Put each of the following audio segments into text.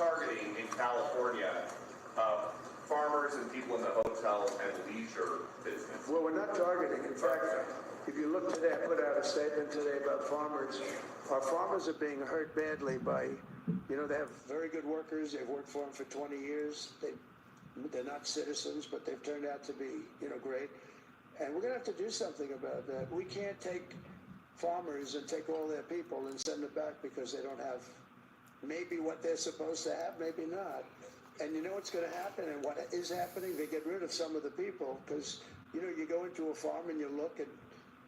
targeting in California farmers and people in the hotel and leisure business? Well, we're not targeting. In fact, if you look today, I put out a statement today about farmers. Our farmers are being hurt badly by, they have very good workers. They've worked for them for 20 years. They're not citizens, but they've turned out to be, great. And we're going to have to do something about that. We can't take farmers and take all their people and send them back because they don't have maybe what they're supposed to have, maybe not. And you know what's going to happen and what is happening? They get rid of some of the people because, you go into a farm and you look and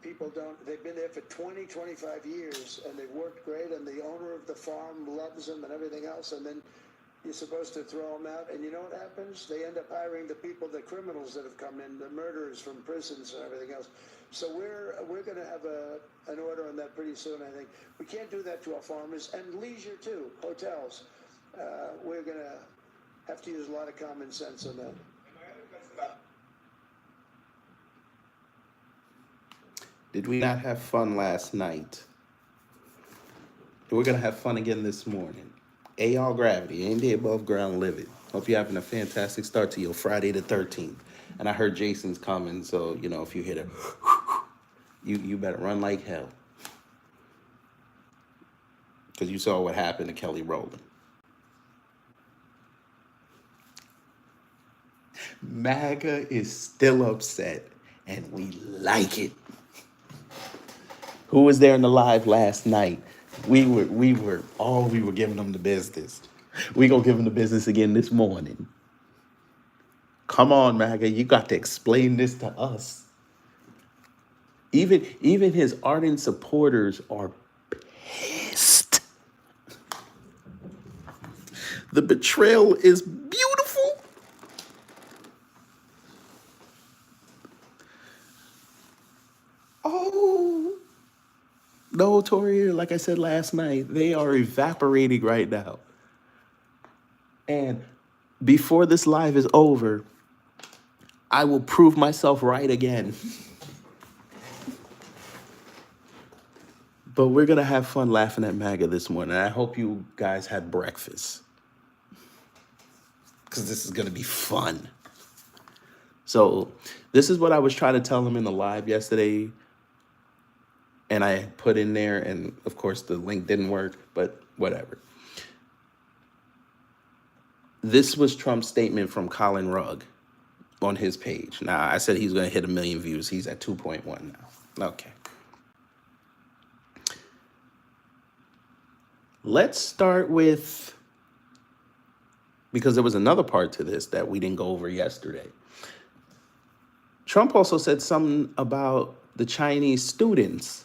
people they've been there for 20, 25 years and they've worked great and the owner of the farm loves them and everything else. And then you're supposed to throw them out. And you know what happens? They end up hiring the people, the criminals that have come in, the murderers from prisons and everything else. So we're going to have an order on that pretty soon, I think. We can't do that to our farmers and leisure too, hotels. We're going to have to use a lot of common sense on that. Did we not have fun last night? We're going to have fun again this morning. All gravity, ain't there above ground living. Hope you're having a fantastic start to your Friday the 13th. And I heard Jason's coming, so, if you hit it, you better run like hell. Because you saw what happened to Kelly Rowland. MAGA is still upset, and we like it. Who was there in the live last night? We were giving them the business. We gonna give them the business again this morning. Come on, MAGA, you got to explain this to us. Even his ardent supporters are pissed. The betrayal is beautiful. Oh. No, Tori, like I said last night, they are evaporating right now. And before this live is over, I will prove myself right again. But we're going to have fun laughing at MAGA this morning. I hope you guys had breakfast, because this is going to be fun. So this is what I was trying to tell them in the live yesterday. And I put in there, and of course the link didn't work, but whatever. This was Trump's statement from Colin Rugg on his page. Now, I said he's going to hit 1 million views. He's at 2.1 now. Okay. Let's start with, because there was another part to this that we didn't go over yesterday. Trump also said something about the Chinese students.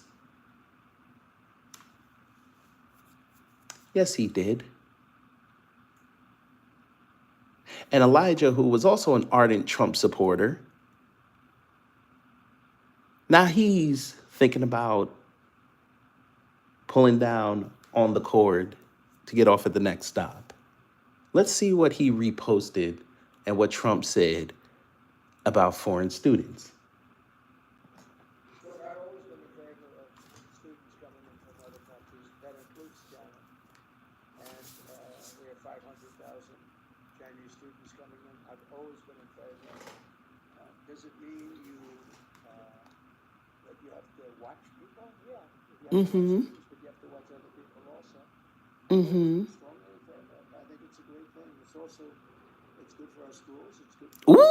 Yes, he did. And Elijah, who was also an ardent Trump supporter, now he's thinking about pulling down on the cord to get off at the next stop. Let's see what he reposted and what Trump said about foreign students. I've always been in favor of students coming in from other countries. That includes China. And we have 500,000 Chinese students coming in. I've always been in favor. Does it mean that you have to watch people? Yeah. You have to watch students, but you have to watch other people also. Strongly in favor. I think it's a great thing. It's also, it's good for our schools. It's good for I'm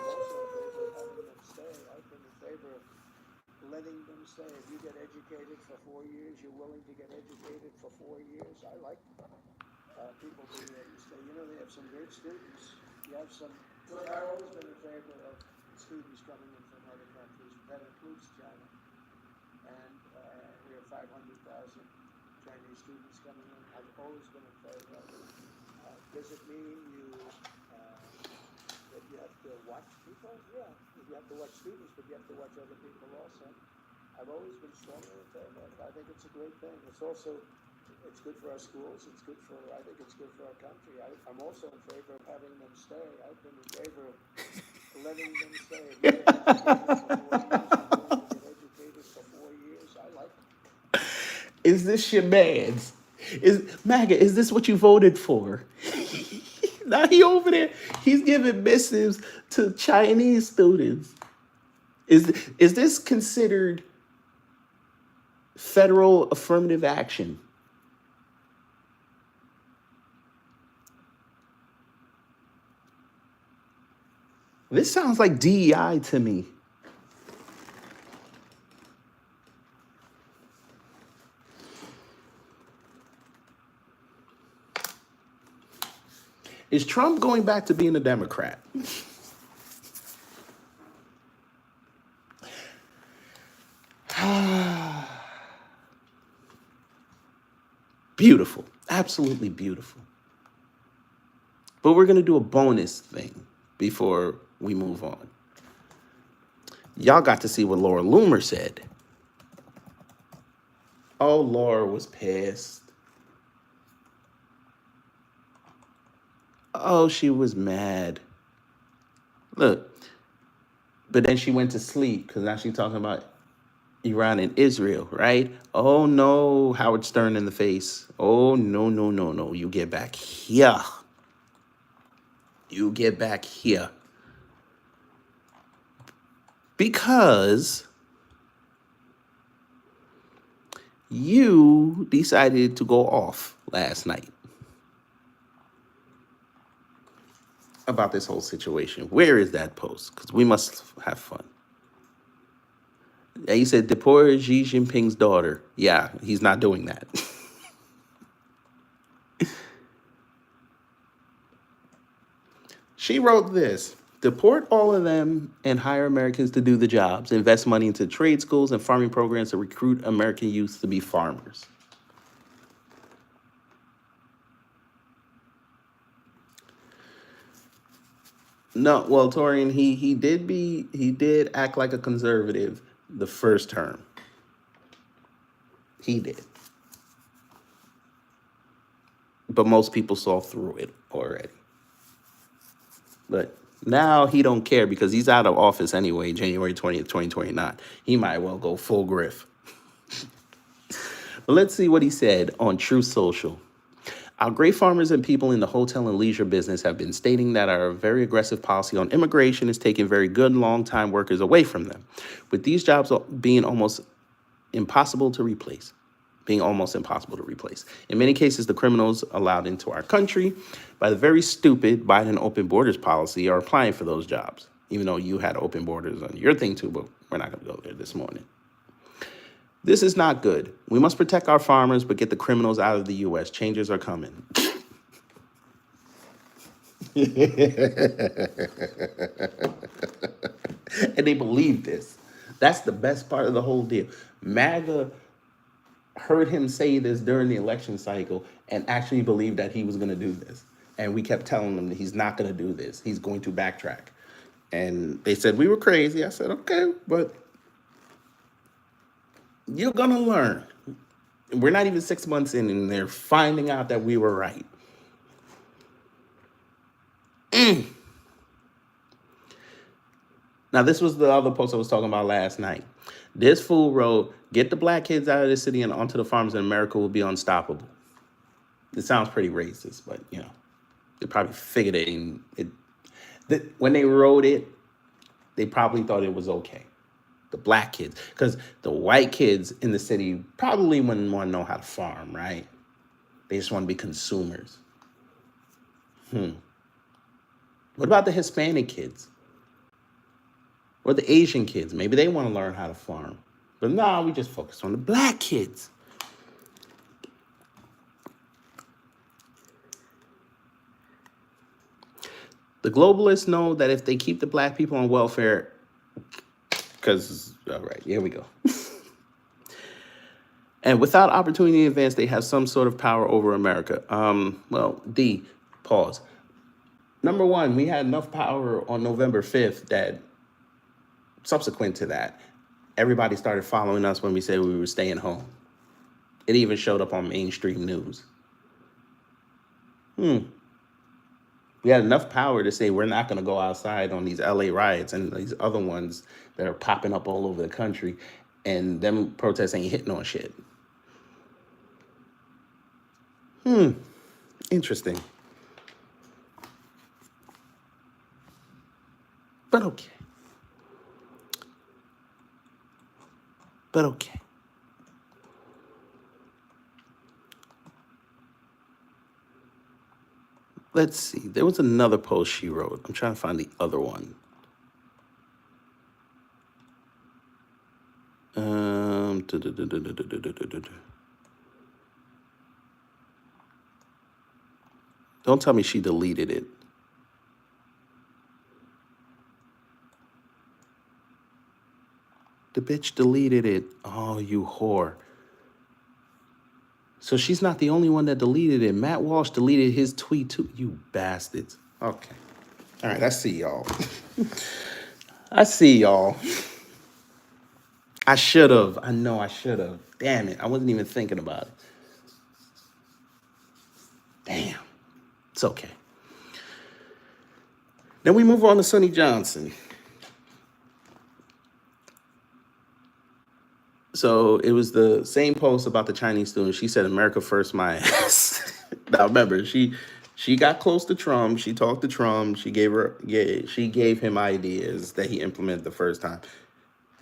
also in favor of having them stay. I've been in favor of letting them stay. If you get educated for 4 years, you're willing to get educated for 4 years. I like people being able to stay. They have some great students. You have some. I've always been in favor of students coming in from other countries. That includes China. And we have 500,000 Chinese students coming in. I've always been in favor of it. Does it mean that you have to watch people? Yeah. You have to watch students, but you have to watch other people also. I've always been strongly in favor of it. I think it's a great thing. It's also, it's good for our schools. I think it's good for our country. I'm also in favor of having them stay. I've been in favor of letting them stay. If you get educated for 4 years, I like them. Is this your man's? Is MAGA, is this what you voted for? Now he over there, he's giving missives to Chinese students. Is this considered federal affirmative action? This sounds like DEI to me. Is Trump going back to being a Democrat? Beautiful. Absolutely beautiful. But we're going to do a bonus thing before we move on. Y'all got to see what Laura Loomer said. Oh, Laura was pissed. Oh, she was mad. Look, but then she went to sleep because now she's talking about Iran and Israel, right? Oh, no, Howard Stern in the face. Oh, no, no, no, no. You get back here. You get back here. Because you decided to go off last night about this whole situation. Where is that post? Because we must have fun. And you said, deport Xi Jinping's daughter. Yeah, he's not doing that. She wrote this: deport all of them and hire Americans to do the jobs. Invest money into trade schools and farming programs to recruit American youth to be farmers. No, well, Torian, he did act like a conservative the first term. He did. But most people saw through it already. But now he don't care because he's out of office anyway, January 20th, 2029. He might well go full griff. But let's see what he said on Truth Social. Our great farmers and people in the hotel and leisure business have been stating that our very aggressive policy on immigration is taking very good long-time workers away from them, with these jobs being almost impossible to replace. In many cases, the criminals allowed into our country by the very stupid Biden open borders policy are applying for those jobs, even though you had open borders on your thing too, but we're not going to go there this morning. This is not good. We must protect our farmers, but get the criminals out of the U.S. Changes are coming. And they believe this. That's the best part of the whole deal. MAGA heard him say this during the election cycle and actually believed that he was going to do this. And we kept telling them that he's not going to do this. He's going to backtrack. And they said we were crazy. I said, okay, but you're going to learn. We're not even 6 months in, and they're finding out that we were right. Now, this was the other post I was talking about last night. This fool wrote, get the black kids out of the city and onto the farms, and America will be unstoppable. It sounds pretty racist, but, you know, they probably figured when they wrote it, they probably thought it was okay. The black kids, because the white kids in the city probably wouldn't want to know how to farm, right? They just want to be consumers. What about the Hispanic kids? Or the Asian kids? Maybe they want to learn how to farm. But no, we just focus on the black kids. The globalists know that if they keep the black people on welfare, because, all right, here we go. And without opportunity to advance, they have some sort of power over America. Pause. Number one, we had enough power on November 5th that subsequent to that, everybody started following us when we said we were staying home. It even showed up on mainstream news. We had enough power to say we're not going to go outside on these LA riots and these other ones that are popping up all over the country, and them protests ain't hitting on shit. Interesting. But okay. But okay. Let's see. There was another post she wrote. I'm trying to find the other one. Don't tell me she deleted it. The bitch deleted it. Oh, you whore. So she's not the only one that deleted it. Matt Walsh deleted his tweet too. You bastards. Okay. All right, I see y'all. I see y'all. I should have. I know I should have. Damn it. I wasn't even thinking about it. Damn. It's okay. Then we move on to Sonny Johnson. So it was the same post about the Chinese student. She said, "America first, my ass." Now remember, she got close to Trump. She talked to Trump. She gave him ideas that he implemented the first time,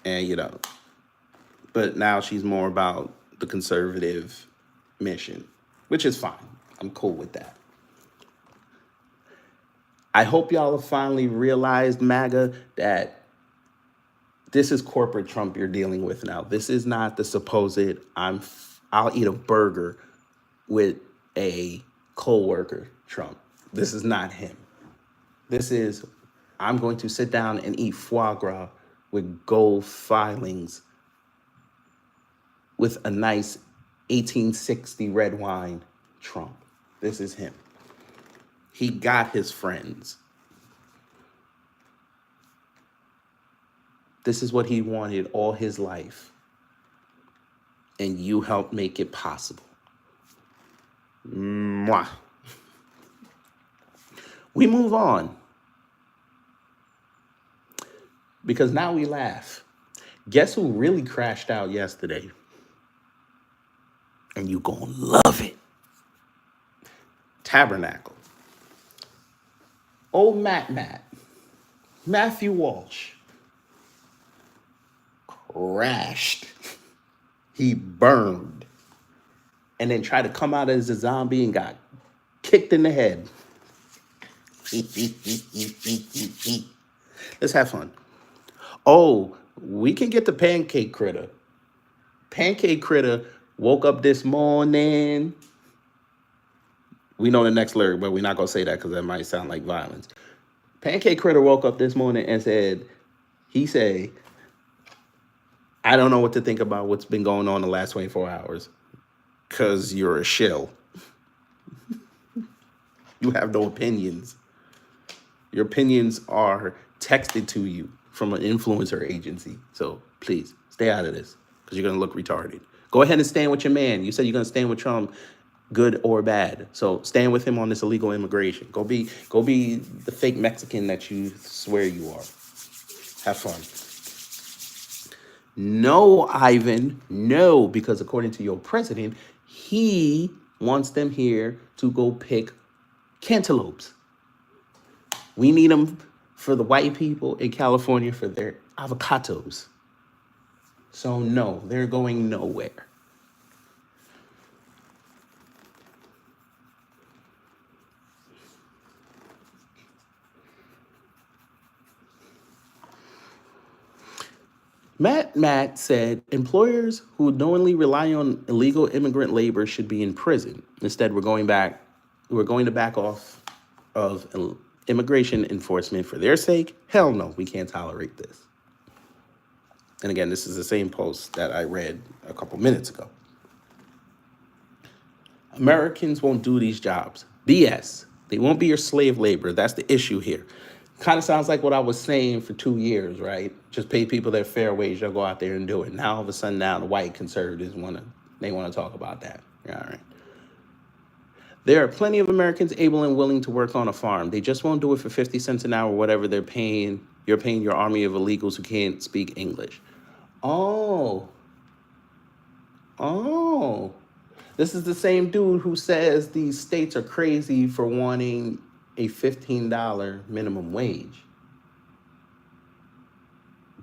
and but now she's more about the conservative mission, which is fine. I'm cool with that. I hope y'all have finally realized, MAGA, that this is corporate Trump you're dealing with now. This is not the supposed I'll eat a burger with a co-worker Trump. This is not him. This is I'm going to sit down and eat foie gras with gold filings with a nice 1860 red wine Trump. This is him. He got his friends. This is what he wanted all his life. And you helped make it possible. Mwah. We move on. Because now we laugh. Guess who really crashed out yesterday? And you gonna love it. Tabernacle. Old Matthew Walsh, crashed. He burned. And then tried to come out as a zombie and got kicked in the head. Let's have fun. Oh, we can get the Pancake Critter. Pancake Critter woke up this morning. We know the next lyric, but we're not going to say that because that might sound like violence. Pancake Critter woke up this morning and said, I don't know what to think about what's been going on the last 24 hours because you're a shill. You have no opinions. Your opinions are texted to you from an influencer agency. So please stay out of this because you're going to look retarded. Go ahead and stand with your man. You said you're going to stand with Trump, good or bad. So stand with him on this illegal immigration. Go be the fake Mexican that you swear you are. Have fun. No, Ivan, no, because according to your president, he wants them here to go pick cantaloupes. We need them for the white people in California for their avocados. So no, they're going nowhere. Matt said employers who knowingly rely on illegal immigrant labor should be in prison. Instead, we're going to back off of immigration enforcement for their sake. Hell no, we can't tolerate this. And again, this is the same post that I read a couple minutes ago. Americans won't do these jobs. BS. They won't be your slave labor. That's the issue here. Kind of sounds like what I was saying for 2 years, right? Just pay people their fair wage. They'll go out there and do it. Now, all of a sudden, now the white conservatives want to talk about that. All right. There are plenty of Americans able and willing to work on a farm. They just won't do it for 50 cents an hour, whatever you're paying your army of illegals who can't speak English. Oh. This is the same dude who says these states are crazy for wanting a $15 minimum wage.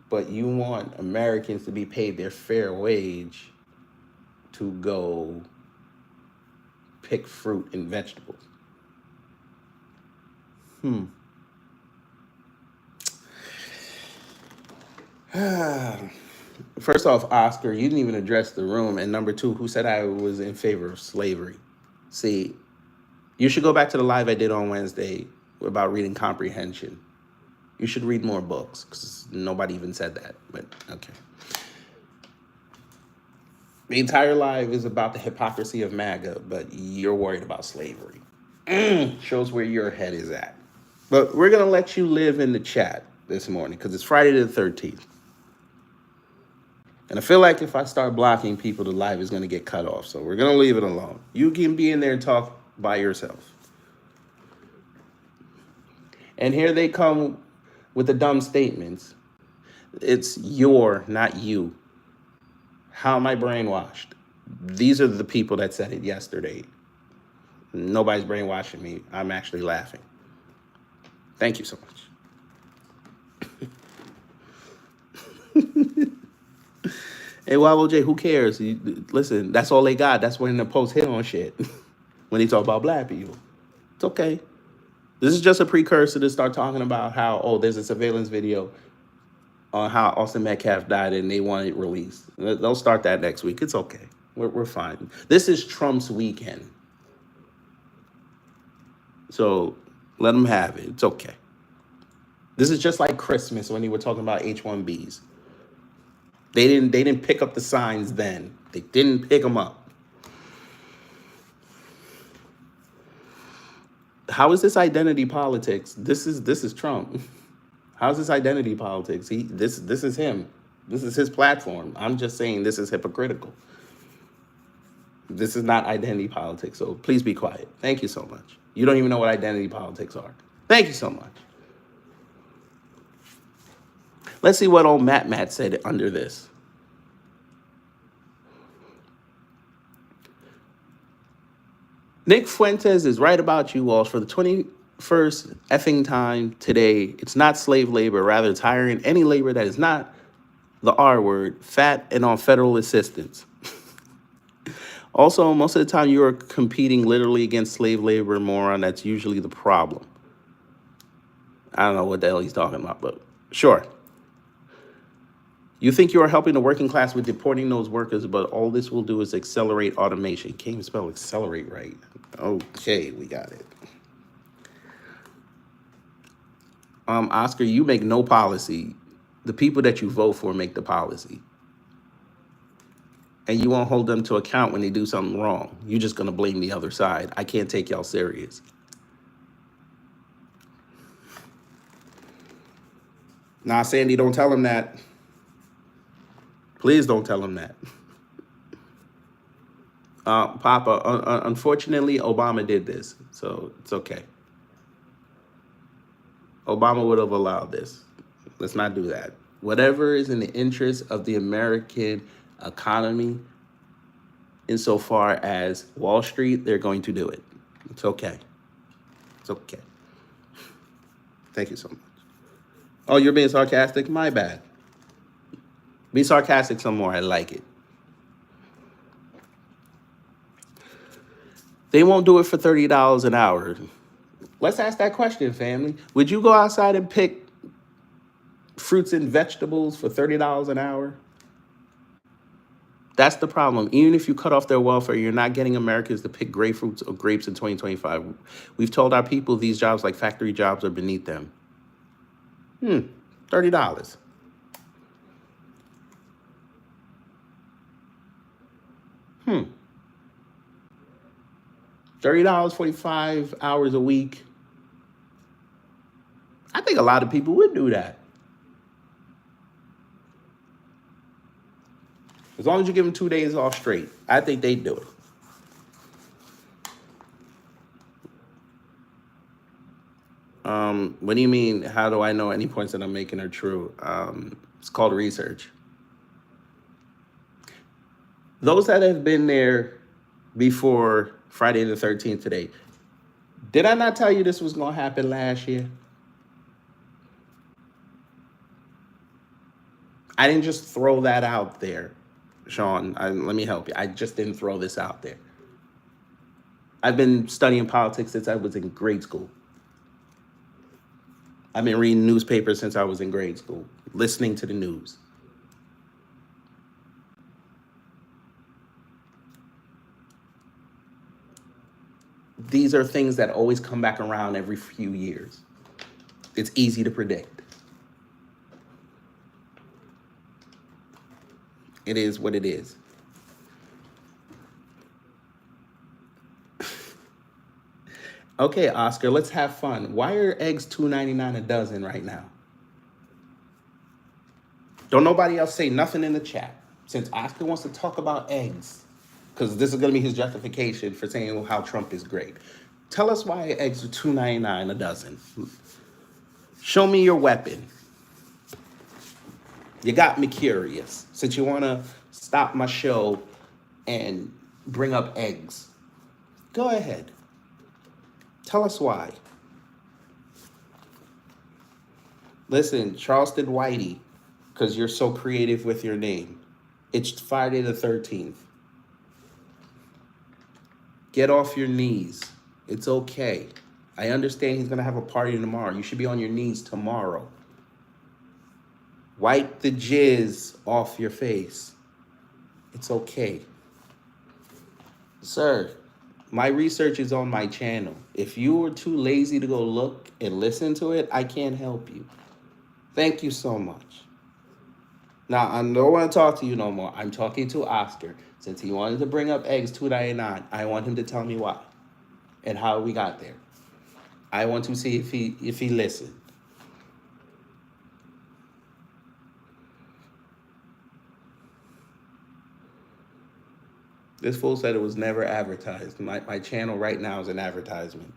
But you want Americans to be paid their fair wage to go pick fruit and vegetables. First off, Oscar, you didn't even address the room. And number two, who said I was in favor of slavery? See, you should go back to the live I did on Wednesday about reading comprehension. You should read more books, because nobody even said that, but okay. The entire live is about the hypocrisy of MAGA, but you're worried about slavery. Shows where your head is at. But we're going to let you live in the chat this morning, because it's Friday the 13th. And I feel like if I start blocking people, the live is going to get cut off. So we're going to leave it alone. You can be in there and talk by yourself. And here they come with the dumb statements. It's your, not you. How am I brainwashed? These are the people that said it yesterday. Nobody's brainwashing me. I'm actually laughing. Thank you so much. Hey, YOJ, who cares? Listen, that's all they got. That's when the post hit on shit. When they talk about black people. It's okay. This is just a precursor to start talking about how, oh, there's a surveillance video on how Austin Metcalf died and they want it released. They'll start that next week. It's okay. We're fine. This is Trump's weekend. So let them have it. It's okay. This is just like Christmas when they were talking about H-1Bs. They didn't pick up the signs then. They didn't pick them up. How is this identity politics? This is Trump. How's this identity politics? This is him. This is his platform. I'm just saying this is hypocritical. This is not identity politics. So please be quiet. Thank you so much. You don't even know what identity politics are. Thank you so much. Let's see what old Matt said under this. Nick Fuentes is right about you, Walsh. For the 21st effing time today, it's not slave labor. Rather, it's hiring any labor that is not the R word, fat, and on federal assistance. Also, most of the time you are competing literally against slave labor, moron. That's usually the problem. I don't know what the hell he's talking about, but sure. You think you are helping the working class with deporting those workers, but all this will do is accelerate automation. Can't even spell accelerate right. Okay, we got it. Oscar, you make no policy. The people that you vote for make the policy. And you won't hold them to account when they do something wrong. You're just going to blame the other side. I can't take y'all serious. Nah, Sandy, don't tell him that. Please don't tell him that. Papa, unfortunately, Obama did this, so it's okay. Obama would have allowed this. Let's not do that. Whatever is in the interest of the American economy, insofar as Wall Street, they're going to do it. It's okay. It's okay. Thank you so much. Oh, you're being sarcastic? My bad. Be sarcastic some more. I like it. They won't do it for $30 an hour. Let's ask that question, family. Would you go outside and pick fruits and vegetables for $30 an hour? That's the problem. Even if you cut off their welfare, you're not getting Americans to pick grapefruits or grapes in 2025. We've told our people these jobs, like factory jobs, are beneath them. $30. $30, 45 hours a week. I think a lot of people would do that. As long as you give them 2 days off straight, I think they'd do it. What do you mean, how do I know any points that I'm making are true? It's called research. Those that have been there before Friday the 13th today. Did I not tell you this was going to happen last year? I didn't just throw that out there, Sean. Let me help you. I just didn't throw this out there. I've been studying politics since I was in grade school. I've been reading newspapers since I was in grade school, listening to the news. These are things that always come back around every few years. It's easy to predict. It is what it is. Okay, Oscar, let's have fun. Why are eggs $2.99 a dozen right now? Don't nobody else say nothing in the chat, since Oscar wants to talk about eggs, because this is going to be his justification for saying how Trump is great. Tell us why eggs are $2.99 a dozen. Show me your weapon. You got me curious, since you want to stop my show and bring up eggs. Go ahead. Tell us why. Listen, Charleston Whitey, because you're so creative with your name. It's Friday the 13th. Get off your knees. It's okay. I understand he's going to have a party tomorrow. You should be on your knees tomorrow. Wipe the jizz off your face. It's okay. Sir, my research is on my channel. If you were too lazy to go look and listen to it, I can't help you. Thank you so much. Now, I don't want to talk to you no more. I'm talking to Oscar. Since he wanted to bring up eggs $2.99, I want him to tell me why and how we got there. I want to see if he listened. This fool said it was never advertised. My channel right now is an advertisement.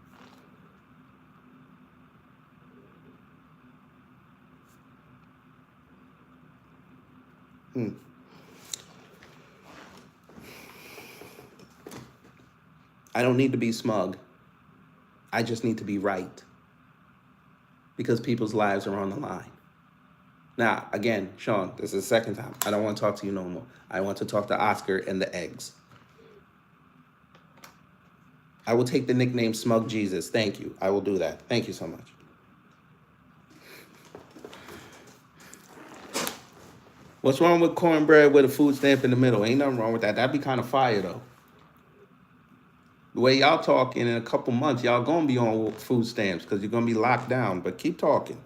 I don't need to be smug. I just need to be right. Because people's lives are on the line. Now, again, Sean, this is the second time. I don't want to talk to you no more. I want to talk to Oscar and the eggs. I will take the nickname Smug Jesus. Thank you. I will do that. Thank you so much. What's wrong with cornbread with a food stamp in the middle? Ain't nothing wrong with that. That'd be kind of fire, though. The way y'all talking, in a couple months, y'all gonna be on food stamps because you're gonna be locked down. But keep talking.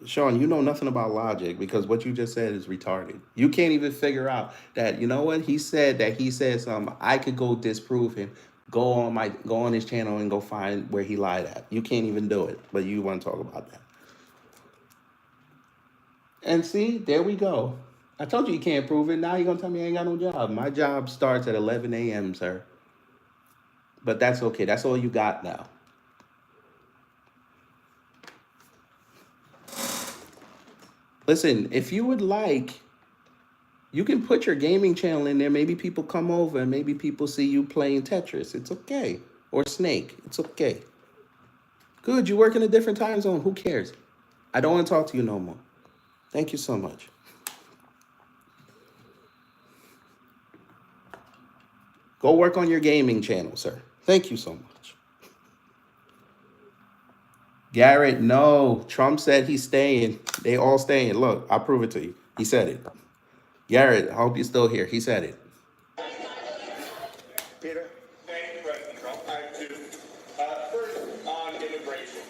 Sean, you know nothing about logic because what you just said is retarded. You can't even figure out that, you know what? He said something. I could go disprove him. Go on his channel and go find where he lied at. You can't even do it, but you want to talk about that. And see, there we go. I told you you can't prove it. Now you're going to tell me I ain't got no job. My job starts at 11 a.m., sir. But that's okay. That's all you got now. Listen, if you would like, you can put your gaming channel in there. Maybe people come over and maybe people see you playing Tetris. It's okay. Or Snake. It's okay. Good, you work in a different time zone. Who cares? I don't want to talk to you no more. Thank you so much. Go work on your gaming channel, sir. Thank you so much. Garrett, no. Trump said he's staying. They all staying. Look, I'll prove it to you. He said it. Garrett, I hope you're still here. He said it. Peter? Thank you, President Trump. I have two. First, on immigration.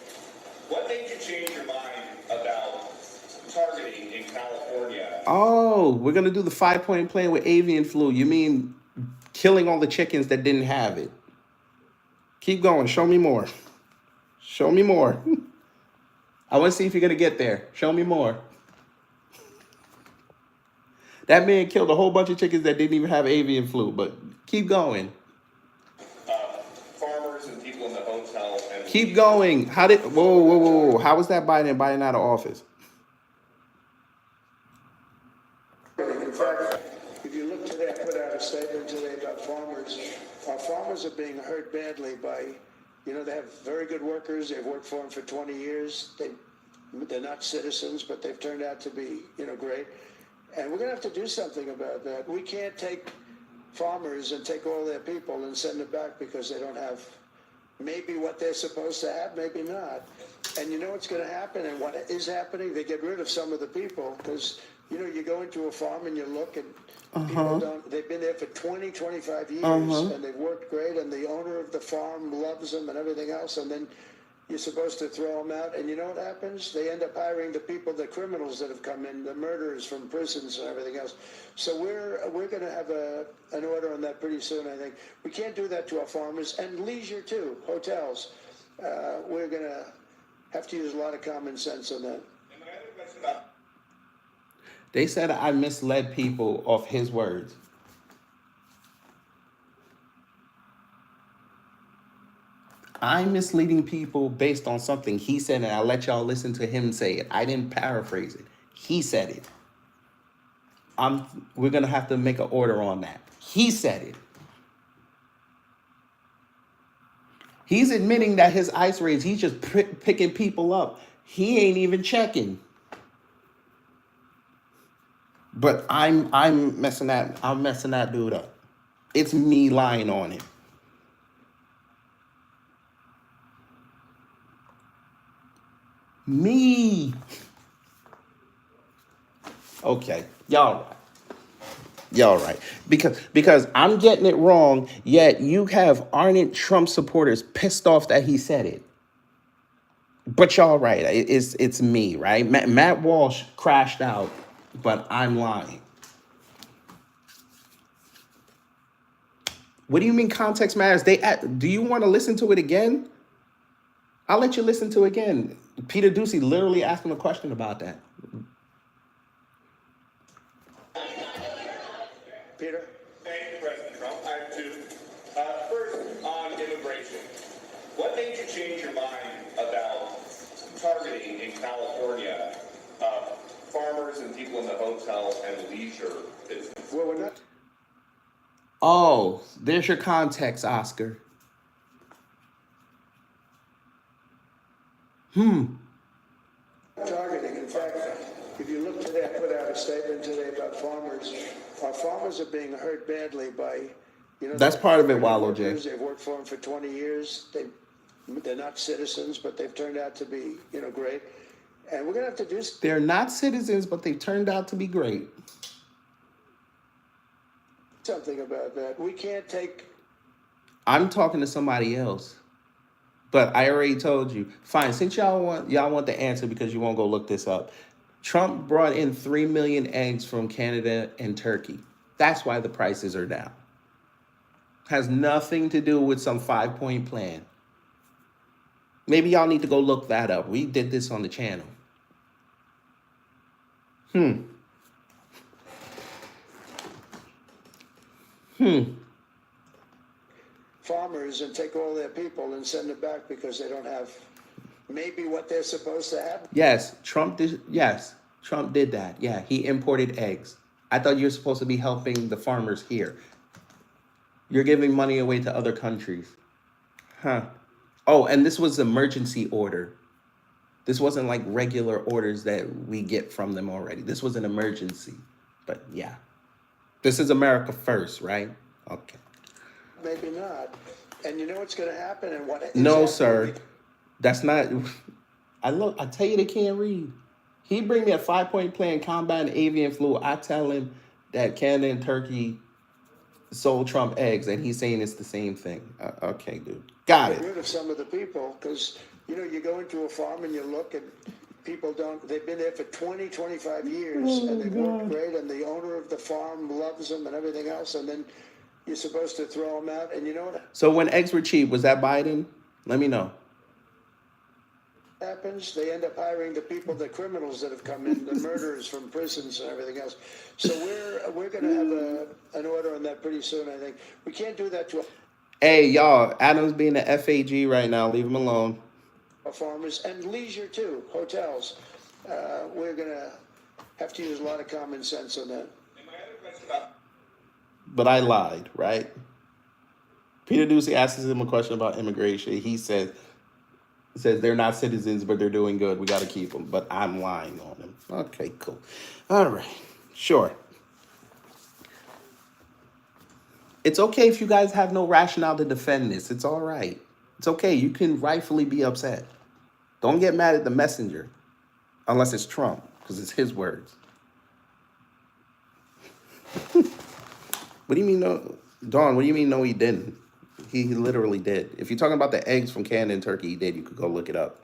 What made you change your mind about targeting in California? Oh, we're going to do the 5-point plan with avian flu. You mean killing all the chickens that didn't have it? Keep going. Show me more. Show me more. I want to see if you're going to get there. Show me more. That man killed a whole bunch of chickens that didn't even have avian flu, but keep going. Farmers and people in the hotel. And Keep going. Whoa. How was that Biden out of office? a statement today about farmers. Our farmers are being hurt badly by, they have very good workers. They've worked for them for 20 years. They're not citizens, but they've turned out to be, great. And we're going to have to do something about that. We can't take farmers and take all their people and send them back because they don't have maybe what they're supposed to have, maybe not. And you know what's going to happen and what is happening? They get rid of some of the people because, you go into a farm and you look and people don't, they've been there for 20, 25 years and they've worked great and the owner of the farm loves them and everything else. And then you're supposed to throw them out. And you know what happens? They end up hiring the people, the criminals that have come in, the murderers from prisons and everything else. So we're going to have an order on that pretty soon, I think. We can't do that to our farmers and leisure too, hotels. We're going to have to use a lot of common sense on that. And my other question about They said I misled people off his words. I'm misleading people based on something he said, and I let y'all listen to him say it. I didn't paraphrase it. He said it. We're gonna have to make an order on that. He said it. He's admitting that his ICE raids, he's just picking people up. He ain't even checking. But I'm messing that dude up. It's me lying on him. Me. Okay, y'all right. Because I'm getting it wrong, yet you have ardent Trump supporters pissed off that he said it. But y'all right. It's me, right? Matt Walsh crashed out, but I'm lying. What do you mean context matters? Do you want to listen to it again? I'll let you listen to it again. Peter Ducey literally asked him a question about that. Peter? Thank you, President Trump. I have two. First, on immigration. What made you change your mind about targeting in California farmers and people in the hotel and leisure business? Well, we're not Oh, there's your context, Oscar. targeting. In fact, if you look today, I put out a statement today about farmers. Our farmers are being hurt badly by, That's part of it, Wallow J. They've worked for them for 20 years. They're not citizens, but they've turned out to be, great. And we're going to have to do They're not citizens, but they've turned out to be great. something about that. We can't take I'm talking to somebody else. But I already told you. Fine, since y'all want the answer because you won't go look this up. Trump brought in 3 million eggs from Canada and Turkey. That's why the prices are down. Has nothing to do with some 5-point plan. Maybe y'all need to go look that up. We did this on the channel. farmers and take all their people and send them back because they don't have maybe what they're supposed to have. Yes, Trump did that. Yeah, he imported eggs. I thought you were supposed to be helping the farmers here. You're giving money away to other countries. Huh. Oh, and this was emergency order. This wasn't like regular orders that we get from them already. This was an emergency. But yeah. This is America first, right? Okay. Maybe not. And you know what's going to happen and what is No, happening? sir. That's not. I tell you, they can't read. He bring me a 5-point plan, combating avian flu. I tell him that Canada and Turkey sold Trump eggs, and he's saying it's the same thing. Okay, dude. Got Get it. rid of some of the people because, you go into a farm and you look and people they've been there for 20, 25 years and they've worked great and the owner of the farm loves them and everything else. And then you're supposed to throw them out. And you know what So when eggs were cheap, was that Biden? Let me know. happens? They end up hiring the people, the criminals that have come in, the murderers from prisons and everything else. So we're going to have an order on that pretty soon, I think. We can't do that to Hey, y'all, Adam's being the FAG right now. Leave him alone. our farmers and leisure too, hotels. We're going to have to use a lot of common sense on that. And my other question about but I lied, right? Peter Ducey asks him a question about immigration. He says they're not citizens, but they're doing good. We got to keep them. But I'm lying on him. Okay, cool. All right, sure. It's okay if you guys have no rationale to defend this. It's all right. It's okay. You can rightfully be upset. Don't get mad at the messenger, unless it's Trump, because it's his words. What do you mean no, Dawn? What do you mean no? He didn't. He literally did. If you're talking about the eggs from Canada and Turkey, he did. You could go look it up.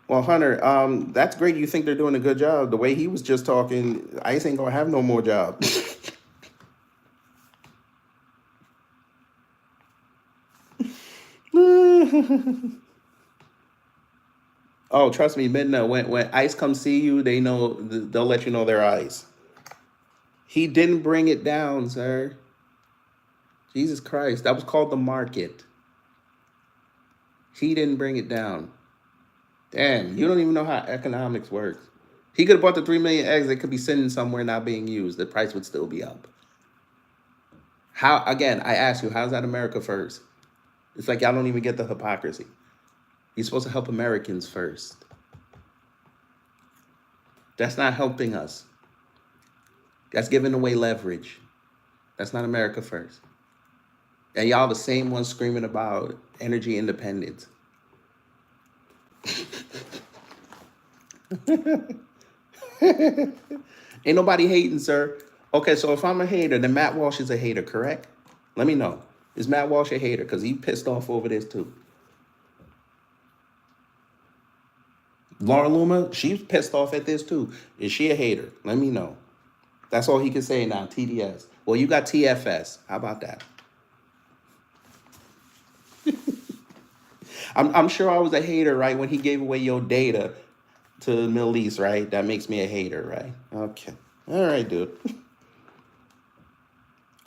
Well, Hunter, that's great. You think they're doing a good job. The way he was just talking, ICE ain't gonna have no more jobs. Oh, trust me, Midna. When ICE comes see you, they know they'll let you know they're ICE. He didn't bring it down, sir. Jesus Christ, that was called the market. He didn't bring it down. Damn, you don't even know how economics works. He could have bought the 3 million eggs that could be sitting somewhere not being used. The price would still be up. How, again, I ask you, how's that America first? It's like y'all don't even get the hypocrisy. You're supposed to help Americans first. That's not helping us. That's giving away leverage. That's not America first. And y'all the same ones screaming about energy independence. Ain't nobody hating, sir. Okay, so if I'm a hater, then Matt Walsh is a hater, correct? Let me know. Is Matt Walsh a hater? Because he pissed off over this too. Laura Luma, she's pissed off at this too. Is she a hater? Let me know. That's all he can say now, TDS. Well, you got TFS. How about that? I'm sure I was a hater, right, when he gave away your data to the Middle East, right? That makes me a hater, right? Okay. All right, dude.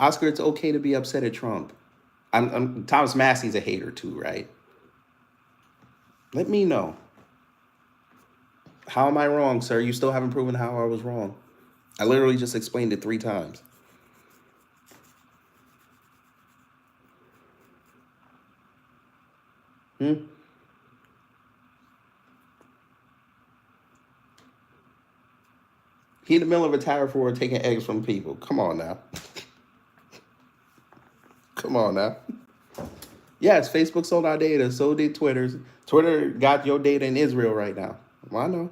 Oscar, it's okay to be upset at Trump. Thomas Massey's a hater too, right? Let me know. How am I wrong, sir? You still haven't proven how I was wrong. I literally just explained it 3 times. He in the middle of a tariff war taking eggs from people. Come on now. Come on now. Yes, Facebook sold our data. So did Twitter. Twitter got your data in Israel right now. Well, I know.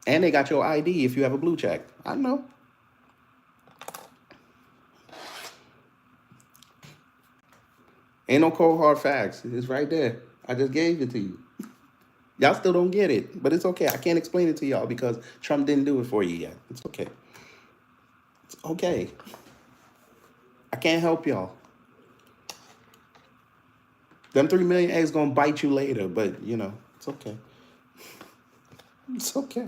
And they got your ID if you have a blue check. I know. Ain't no cold hard facts. It's right there. I just gave it to you. Y'all still don't get it, but it's okay. I can't explain it to y'all because Trump didn't do it for you yet. It's okay. It's okay. I can't help y'all. Them 3 million eggs gonna bite you later, but you know, it's okay. It's okay.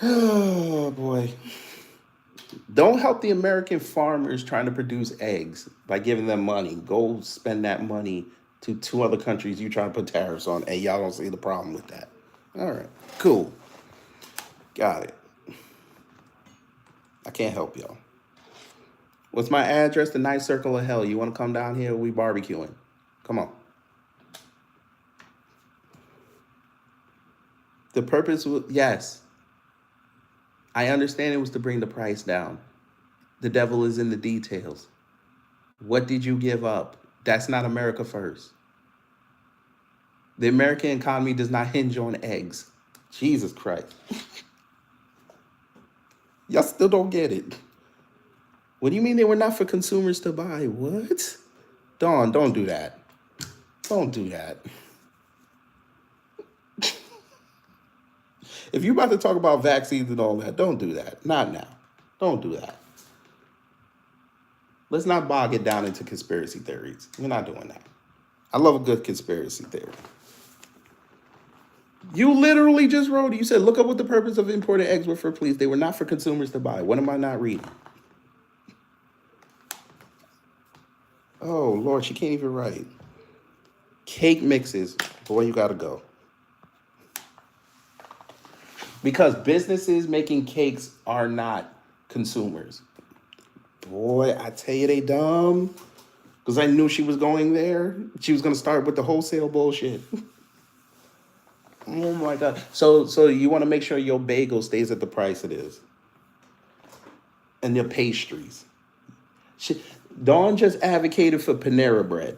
Oh boy. Don't help the American farmers trying to produce eggs by giving them money. Go spend that money to 2 other countries you try to put tariffs on, and y'all don't see the problem with that. All right, cool. Got it. I can't help y'all. What's my address? The Nice Circle of Hell. You want to come down here? We barbecuing. Come on. The purpose was, yes. I understand it was to bring the price down. The devil is in the details. What did you give up? That's not America first. The American economy does not hinge on eggs. Jesus Christ. Y'all still don't get it. What do you mean they were not for consumers to buy? What? Dawn, don't do that. Don't do that. If you're about to talk about vaccines and all that, don't do that. Not now. Don't do that. Let's not bog it down into conspiracy theories. We're not doing that. I love a good conspiracy theory. You literally just wrote it. You said, look up what the purpose of imported eggs were for, please. They were not for consumers to buy. What am I not reading? Oh, Lord, she can't even write. Cake mixes. Boy, you gotta go. Because businesses making cakes are not consumers. Boy, I tell you, they dumb. Because I knew she was going there. She was gonna start with the wholesale bullshit. Oh my god. So you want to make sure your bagel stays at the price it is, and your pastries. She, Dawn just advocated for Panera bread.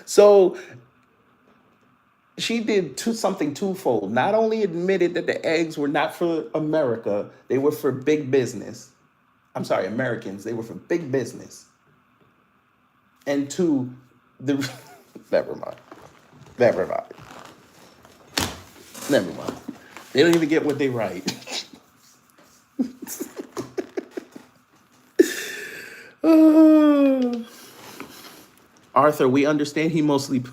So she did something twofold. Not only admitted that the eggs were not for America, they were for big business. I'm sorry, Americans. They were for big business. And two, the never mind. Never mind. Never mind. They don't even get what they write. Arthur, we understand he mostly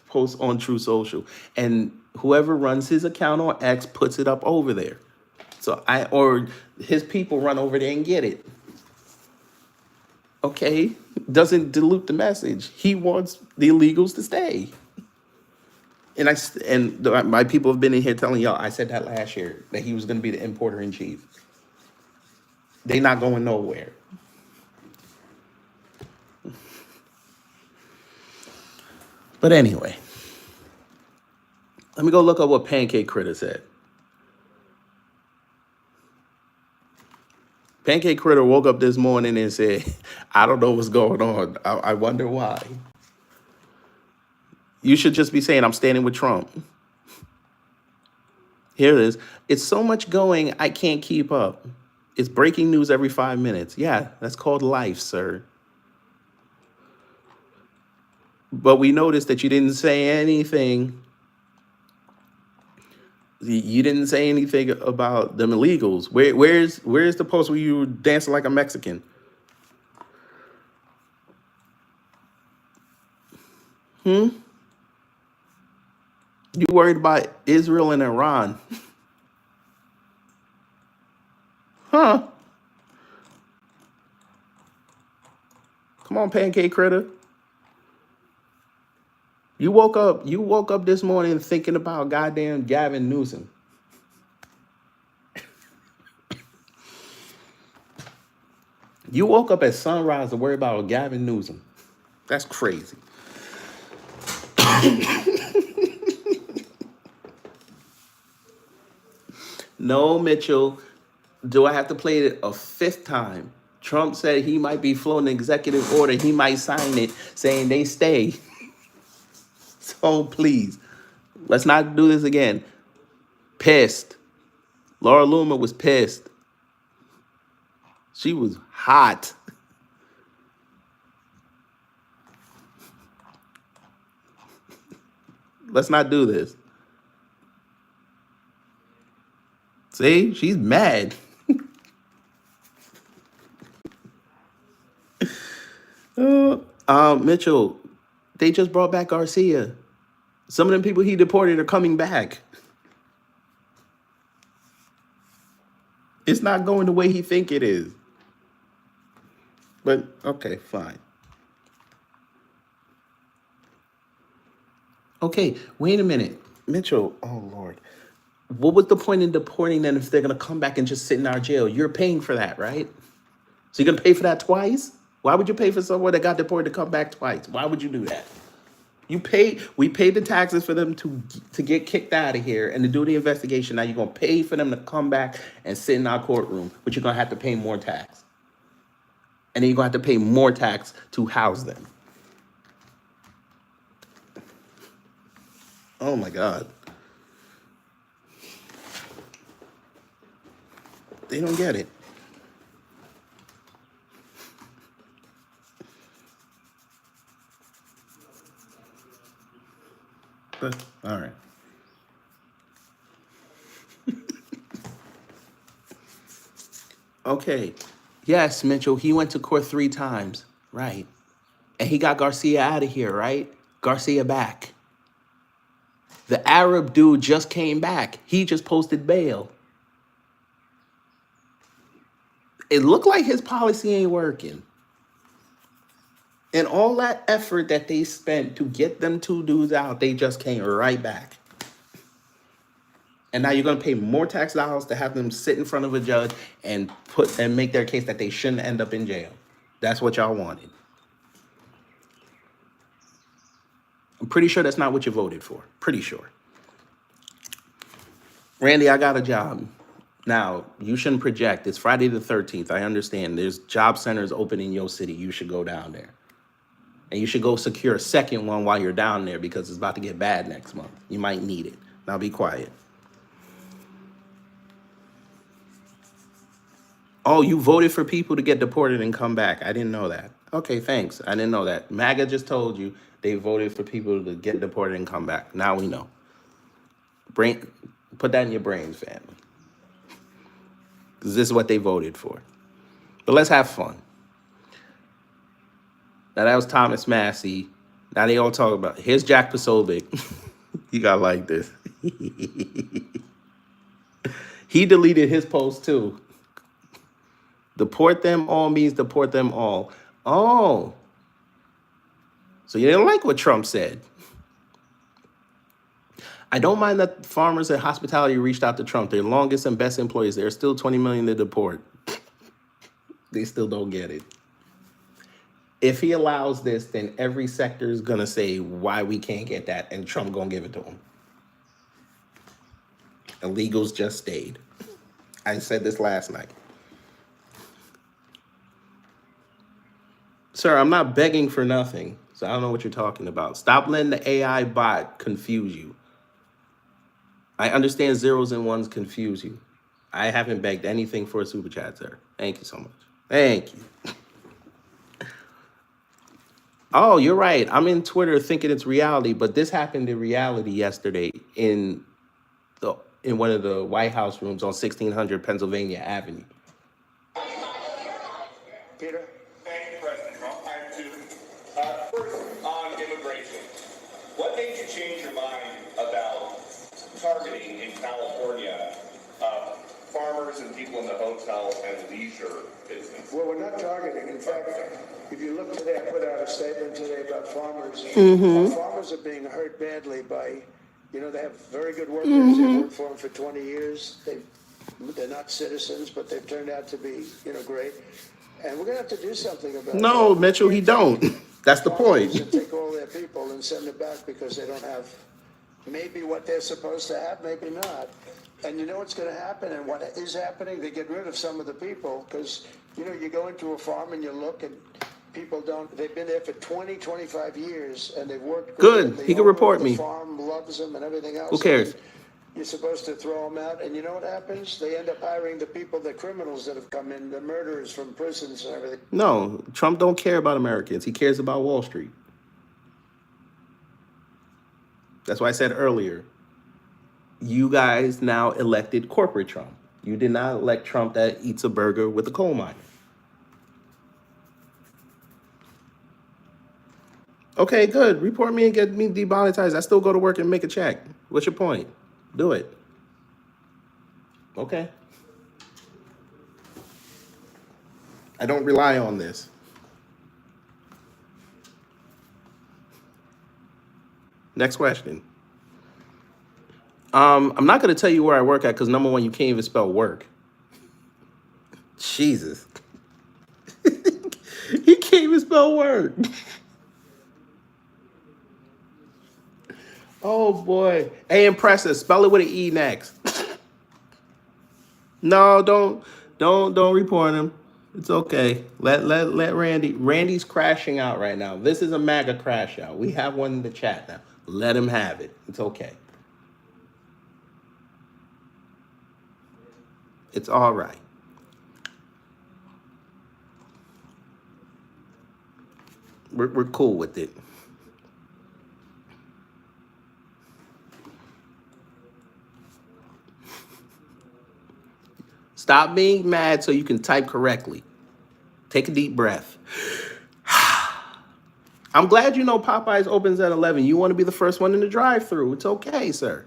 posts on True Social, and whoever runs his account on X puts it up over there. So or his people run over there and get it. Okay, doesn't dilute the message. He wants the illegals to stay. My people have been in here telling y'all. I said that last year that he was going to be the importer in chief. They not going nowhere. But anyway, let me go look up what Pancake Critter said. Pancake Critter woke up this morning and said, I don't know what's going on. I wonder why. You should just be saying, I'm standing with Trump. Here it is. It's so much going, I can't keep up. It's breaking news every 5 minutes. Yeah, that's called life, sir. But we noticed that you didn't say anything. You didn't say anything about them illegals. Where's the post where you were dancing like a Mexican? You worried about Israel and Iran? Huh? Come on, Pancake Critter. You woke up this morning thinking about goddamn Gavin Newsom. You woke up at sunrise to worry about Gavin Newsom. That's crazy. No, Mitchell. Do I have to play it a fifth time? Trump said he might be floating an executive order. He might sign it saying they stay. So please, let's not do this again. Pissed. Laura Loomer was pissed. She was hot. Let's not do this. See, she's mad. Mitchell, they just brought back Garcia. Some of them people he deported are coming back. It's not going the way he think it is. But okay, fine. Okay, wait a minute. Mitchell, oh Lord. What was the point in deporting them if they're gonna come back and just sit in our jail? You're paying for that, right? So you're gonna pay for that twice? Why would you pay for someone that got deported to come back twice? Why would you do that? We paid the taxes for them to get kicked out of here and to do the investigation. Now you're gonna pay for them to come back and sit in our courtroom, but you're gonna have to pay more tax. And then you're gonna have to pay more tax to house them. Oh my God. They don't get it. But, all right. Okay. Yes, Mitchell, he went to court 3 times. Right. And he got Garcia out of here, right? Garcia back. The Arab dude just came back. He just posted bail. It looked like his policy ain't working. And all that effort that they spent to get them two dudes out, they just came right back. And now you're going to pay more tax dollars to have them sit in front of a judge and make their case that they shouldn't end up in jail. That's what y'all wanted. I'm pretty sure that's not what you voted for. Pretty sure. Randy, I got a job. Now, you shouldn't project. It's Friday the 13th. I understand. There's job centers open in your city. You should go down there. And you should go secure a second one while you're down there because it's about to get bad next month. You might need it. Now be quiet. Oh, you voted for people to get deported and come back. I didn't know that. Okay, thanks. I didn't know that. MAGA just told you they voted for people to get deported and come back. Now we know. Put that in your brains, family. Because this is what they voted for. But let's have fun. Now that was Thomas Massey. Now they all talk about, here's Jack Posobiec. You got like this. He deleted his post too. Deport them all means deport them all. Oh. So you didn't like what Trump said. I don't mind that farmers and hospitality reached out to Trump. Their longest and best employees. There are still 20 million to deport. They still don't get it. If he allows this, then every sector is going to say why we can't get that, and Trump going to give it to them. Illegals just stayed. I said this last night. Sir, I'm not begging for nothing, so I don't know what you're talking about. Stop letting the AI bot confuse you. I understand zeros and ones confuse you. I haven't begged anything for a super chat, sir. Thank you so much. Thank you. Oh, you're right. I'm in Twitter thinking it's reality, but this happened in reality yesterday in one of the White House rooms on 1600 Pennsylvania Avenue. Peter? Thank you, President Trump. I have two. First, on immigration. What made you change your mind about targeting in California farmers and people in the hotel and leisure business? Well, we're not targeting. In fact, if you look today, I put out a statement today about farmers. Our farmers are being hurt badly by, they have very good workers. They've worked for them for 20 years. They're not citizens, but they've turned out to be, great. And we're going to have to do something about it. No, Mitchell, he don't. That's the point. To take all their people and send them back because they don't have maybe what they're supposed to have, maybe not. And you know what's going to happen and what is happening? They get rid of some of the people because, you go into a farm and you look and people they've been there for 20, 25 years and they've worked good. He can report me. The farm loves them and everything else. Who cares? You're supposed to throw them out, and you know what happens? They end up hiring the people, the criminals that have come in, the murderers from prisons and everything. No, Trump don't care about Americans. He cares about Wall Street. That's why I said earlier, you guys now elected corporate Trump. You did not elect Trump that eats a burger with a coal miner. Okay, good. Report me and get me demonetized. I still go to work and make a check. What's your point? Do it. Okay. I don't rely on this. Next question. I'm not going to tell you where I work at because number one, you can't even spell work. Jesus. He can't even spell work. Oh boy. Hey, impressive. Spell it with an E next. No, don't report him. It's okay. Let Randy. Randy's crashing out right now. This is a MAGA crash out. We have one in the chat now. Let him have it. It's okay. It's all right. We're cool with it. Stop being mad so you can type correctly. Take a deep breath. I'm glad you know Popeyes opens at 11. You want to be the first one in the drive-thru. It's okay, sir.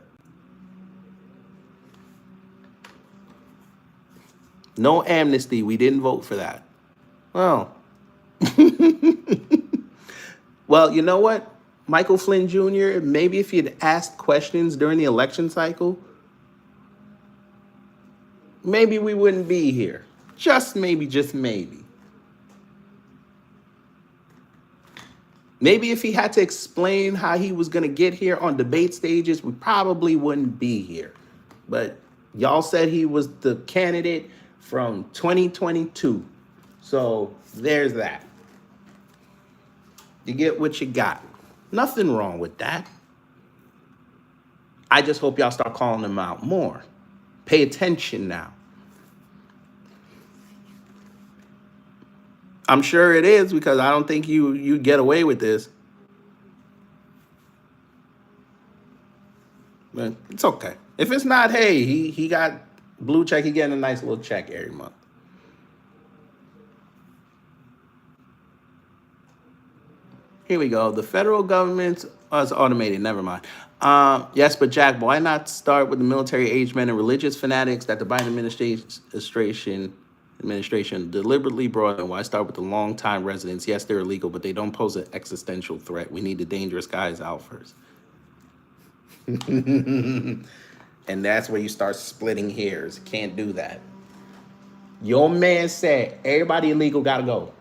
No amnesty. We didn't vote for that. Well. Well, you know what? Michael Flynn Jr., maybe if he'd asked questions during the election cycle, maybe we wouldn't be here. Just maybe, just maybe. Maybe if he had to explain how he was going to get here on debate stages, we probably wouldn't be here. But y'all said he was the candidate from 2022. So there's that. You get what you got. Nothing wrong with that. I just hope y'all start calling him out more. Pay attention now. I'm sure it is, because I don't think you get away with this. But it's okay. If it's not, hey, he got blue check, he getting a nice little check every month. Here we go. The federal government is automated. Never mind. Yes, but Jack, why not start with the military-aged men and religious fanatics that the Biden administration deliberately brought in? Why start with the long-time residents? Yes, they're illegal, but they don't pose an existential threat. We need the dangerous guys out first. And that's where you start splitting hairs. Can't do that. Your man said everybody illegal gotta go.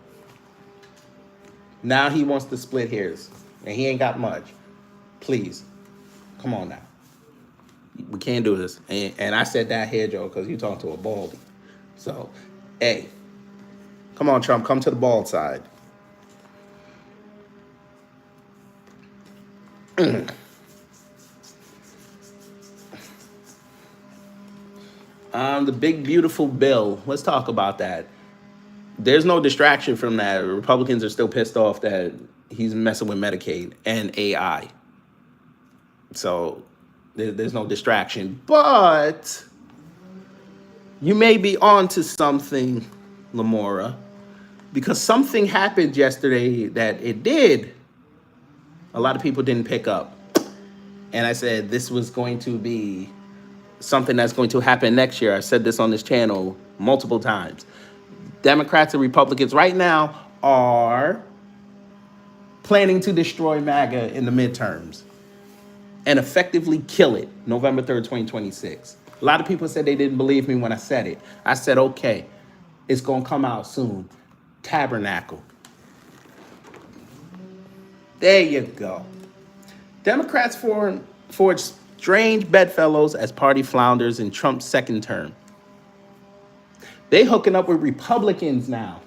Now he wants to split hairs, and he ain't got much. Please, come on now. We can't do this. And I said that here, Joe, because you talking to a baldy. So, hey, come on, Trump, come to the bald side. The big beautiful bill. Let's talk about that. There's no distraction from that. Republicans are still pissed off that he's messing with Medicaid and AI. So there's no distraction. But you may be on to something, Lamora, because something happened yesterday that it did. A lot of people didn't pick up. And I said this was going to be something that's going to happen next year. I've said this on this channel multiple times. Democrats and Republicans right now are planning to destroy MAGA in the midterms and effectively kill it November 3rd, 2026. A lot of people said they didn't believe me when I said it. I said, okay, it's going to come out soon. Tabernacle. There you go. Democrats forged strange bedfellows as party flounders in Trump's second term. They hooking up with Republicans now.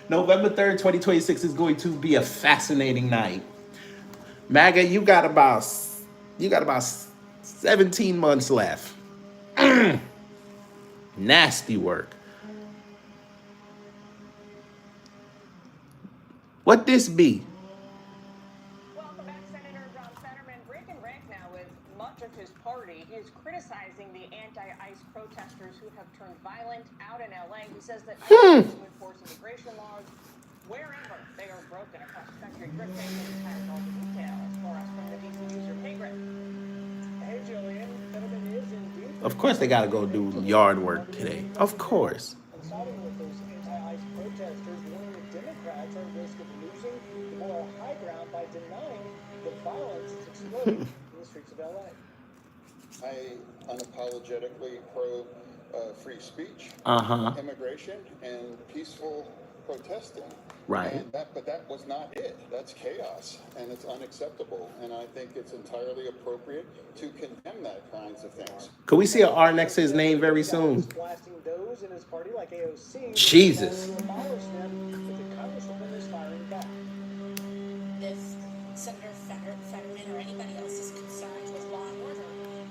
November 3rd, 2026 is going to be a fascinating night. MAGA, you got about 17 months left. Nasty work. What this be? Welcome back, Senator John Fetterman. Breaking rank now with much of his party. He is criticizing the anti-ICE protesters who have turned violent out in LA. He says that ICE needs to enforce immigration laws wherever they are broken across the country. Rick Bateman has all the details for us from the DC News Pay Grade. Hey, Jillian. Fetterman is indeed. Of course they gotta go do yard work today. Of course. And siding with those anti-ICE protesters, warning the Democrats are at risk of losing the moral high ground by denying the violence that's exploding in the streets of LA. I unapologetically pro free speech, immigration, and peaceful protesting. Right. But that was not it. That's chaos, and it's unacceptable. And I think it's entirely appropriate to condemn that kinds of things. Could we see an R next to his name very soon? Blasting those in his party like AOC. Jesus. To abolish them, but the Congresswoman is firing back. If Senator Fetterman or anybody else is concerned with law and order,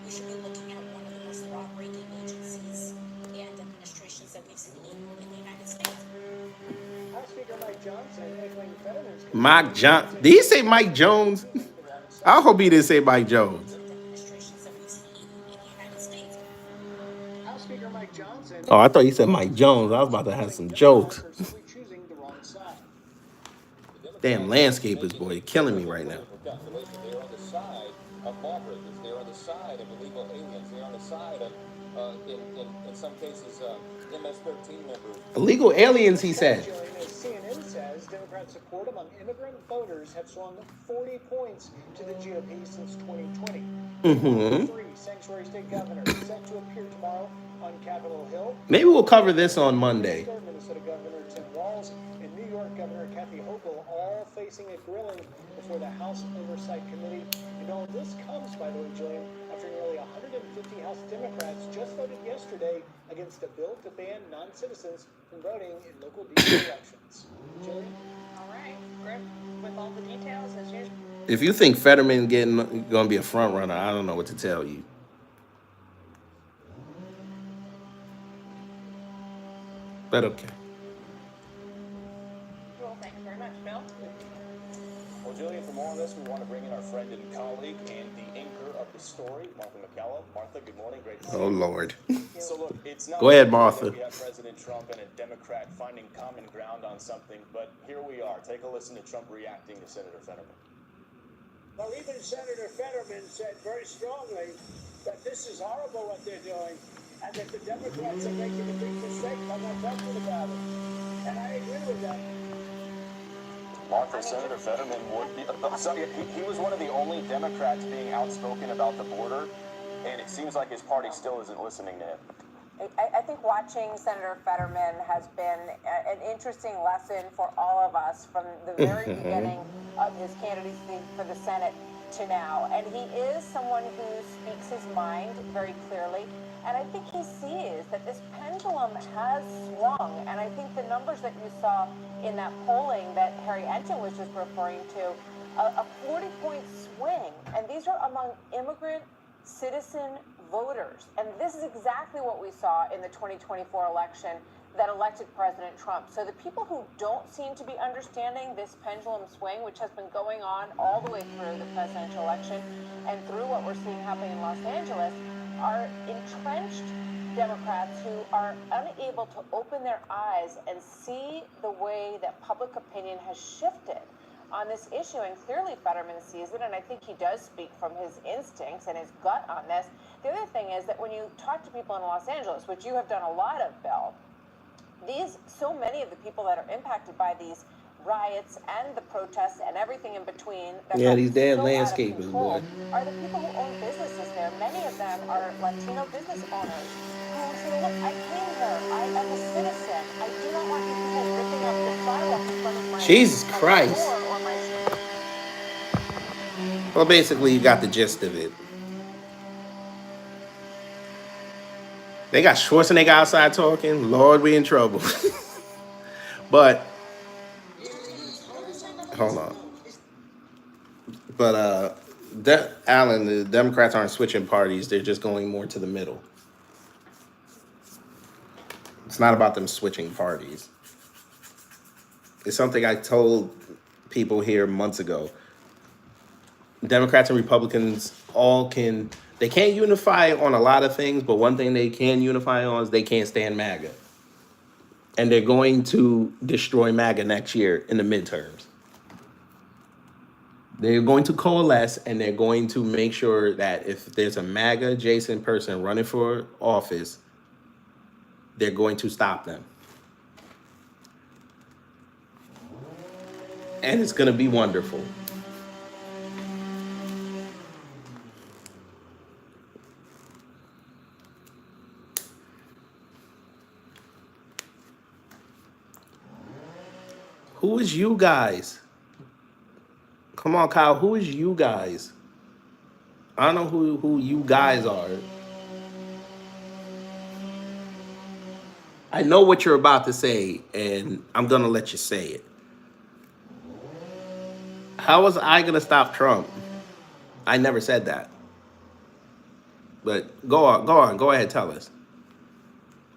we should be looking at one of the most law-breaking agencies and administrations that we've seen in the United States. House Speaker Mike Johnson echoing Fetterman's Mike Jones. Did he say Mike Jones? I hope he didn't say Mike Jones. Administrations that we've seen in the United States. House Speaker Mike Johnson. Oh, I thought you said Mike Jones. I was about to have some jokes. For simply choosing the wrong side. Damn landscapers, boy, you're killing me right now. They're on the side of lawbreakers. They're on the side of illegal aliens. They're on the side of, in some cases, MS-13 members. Illegal aliens, he said. As CNN says, Democrat support among immigrant voters have swung 40 points to the GOP since 2020. Three sanctuary state governors set to appear tomorrow on Capitol Hill. Maybe we'll cover this on Monday. Minnesota Governor Tim Walz and New York Governor Kathy Hochul all facing a grilling before the House Oversight Committee. And all this comes, by the way, Jillian, after nearly 150 House Democrats just voted yesterday against a bill to ban non-citizens from voting in local DC elections. Jillian? All right, Griff, with all the details as usual. If you think Fetterman gonna be a front runner, I don't know what to tell you. But okay. Well, thanks very much, Bill. Well, Jillian, for more on this, we want to bring in our friend and colleague and the anchor of the story, Martha McCallum. Martha, good morning. Great to see you. Oh, Lord. So look, it's not Go ahead, that Martha. we have President Trump and a Democrat finding common ground on something, but here we are. Take a listen to Trump reacting to Senator Fetterman. Well, even Senator Fetterman said very strongly that this is horrible what they're doing, and that the Democrats are making a big mistake by not talking about it. And I agree with that. Martha, Senator Fetterman would be. He was one of the only Democrats being outspoken about the border, and it seems like his party still isn't listening to him. I think watching Senator Fetterman has been an interesting lesson for all of us from the very beginning of his candidacy for the Senate to now. And he is someone who speaks his mind very clearly. And I think he sees that this pendulum has swung. And I think the numbers that you saw in that polling that Harry Enten was just referring to, a 40-point swing. And these are among immigrant citizen voters. And this is exactly what we saw in the 2024 election that elected President Trump. So the people who don't seem to be understanding this pendulum swing, which has been going on all the way through the presidential election and through what we're seeing happening in Los Angeles, are entrenched Democrats who are unable to open their eyes and see the way that public opinion has shifted on this issue. And clearly Fetterman sees it, and I think he does speak from his instincts and his gut on this. The other thing is that when you talk to people in Los Angeles, which you have done a lot of, Bill, so many of the people that are impacted by these riots and the protests and everything in between, Yeah, these damn so landscapers, boy. are the people who own businesses there. Many of them are Latino business owners who say, look, I came here, I am a citizen, I do not want these people ripping up the sidewalk in front of my Jesus my Christ. door or my Well, basically, you got the gist of it. They got Schwarzenegger outside talking. Lord, we in trouble. But, hold on. But, Alan, the Democrats aren't switching parties. They're just going more to the middle. It's not about them switching parties. It's something I told people here months ago. Democrats and Republicans they can't unify on a lot of things, but one thing they can unify on is they can't stand MAGA. And they're going to destroy MAGA next year in the midterms. They're going to coalesce, and they're going to make sure that if there's a MAGA adjacent person running for office, they're going to stop them. And it's going to be wonderful. Who is you guys? Come on, Kyle. Who is you guys? I don't know who you guys are. I know what you're about to say, and I'm going to let you say it. How was I going to stop Trump? I never said that. But go on. Go ahead, tell us.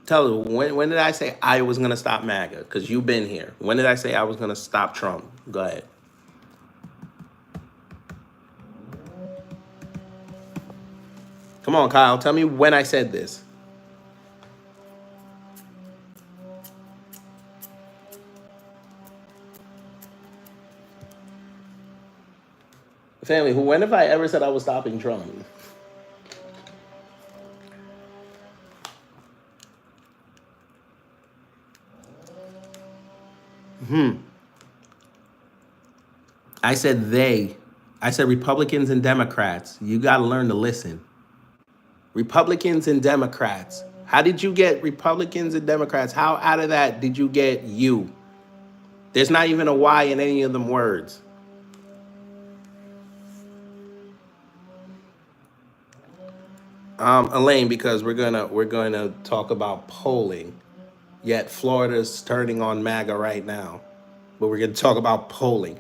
Tell us, when did I say I was going to stop MAGA? Because you've been here. When did I say I was going to stop Trump? Go ahead. Come on, Kyle. Tell me when I said this. If Family, when have I ever said I was stopping Trump? I said they. I said Republicans and Democrats. You got to learn to listen. Republicans and Democrats. How did you get Republicans and Democrats? How out of that did you get you? There's not even a Y in any of them words. Elaine, because we're gonna talk about polling. Yet Florida's turning on MAGA right now, but we're gonna talk about polling.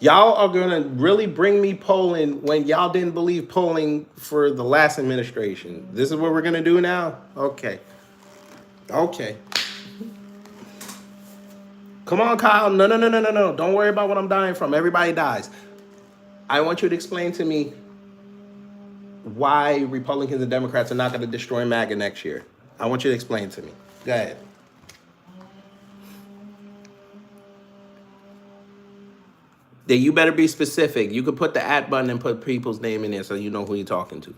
Y'all are gonna really bring me polling when y'all didn't believe polling for the last administration. This is what we're gonna do now? Okay. Okay. Come on, Kyle. No, no, no, no, no, no. Don't worry about what I'm dying from. Everybody dies. I want you to explain to me why Republicans and Democrats are not going to destroy MAGA next year. I want you to explain to me. Go ahead. Then you better be specific. You could put the @ button and put people's name in there so you know who you're talking to.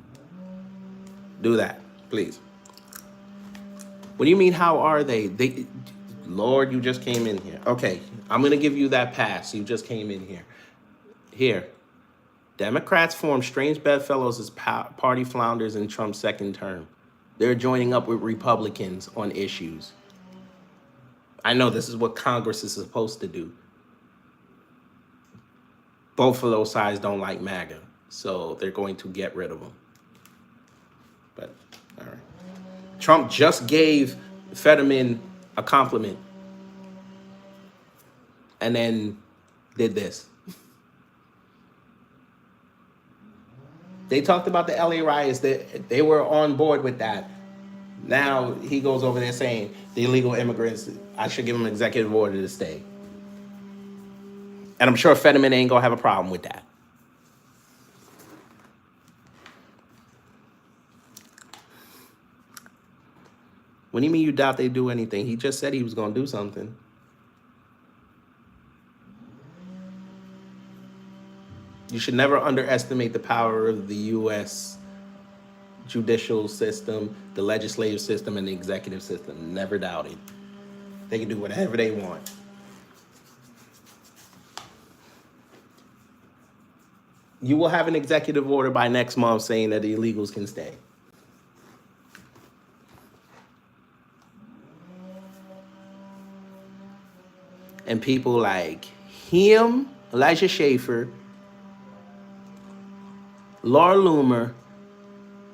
Do that, please. What do you mean, how are they? Lord, you just came in here. Okay, I'm going to give you that pass. You just came in here. Here. Democrats formed strange bedfellows as party flounders in Trump's second term. They're joining up with Republicans on issues. I know this is what Congress is supposed to do. Both of those sides don't like MAGA, so they're going to get rid of them. But, all right. Trump just gave Fetterman a compliment and then did this. They talked about the LA riots, that they were on board with that. Now he goes over there saying the illegal immigrants, I should give them an executive order to stay. And I'm sure Fetterman ain't gonna have a problem with that. What do you mean you doubt they do anything? He just said he was gonna do something. You should never underestimate the power of the U.S. judicial system, the legislative system, and the executive system. Never doubt it. They can do whatever they want. You will have an executive order by next month saying that the illegals can stay. And people like him, Elijah Schaffer, Laura Loomer,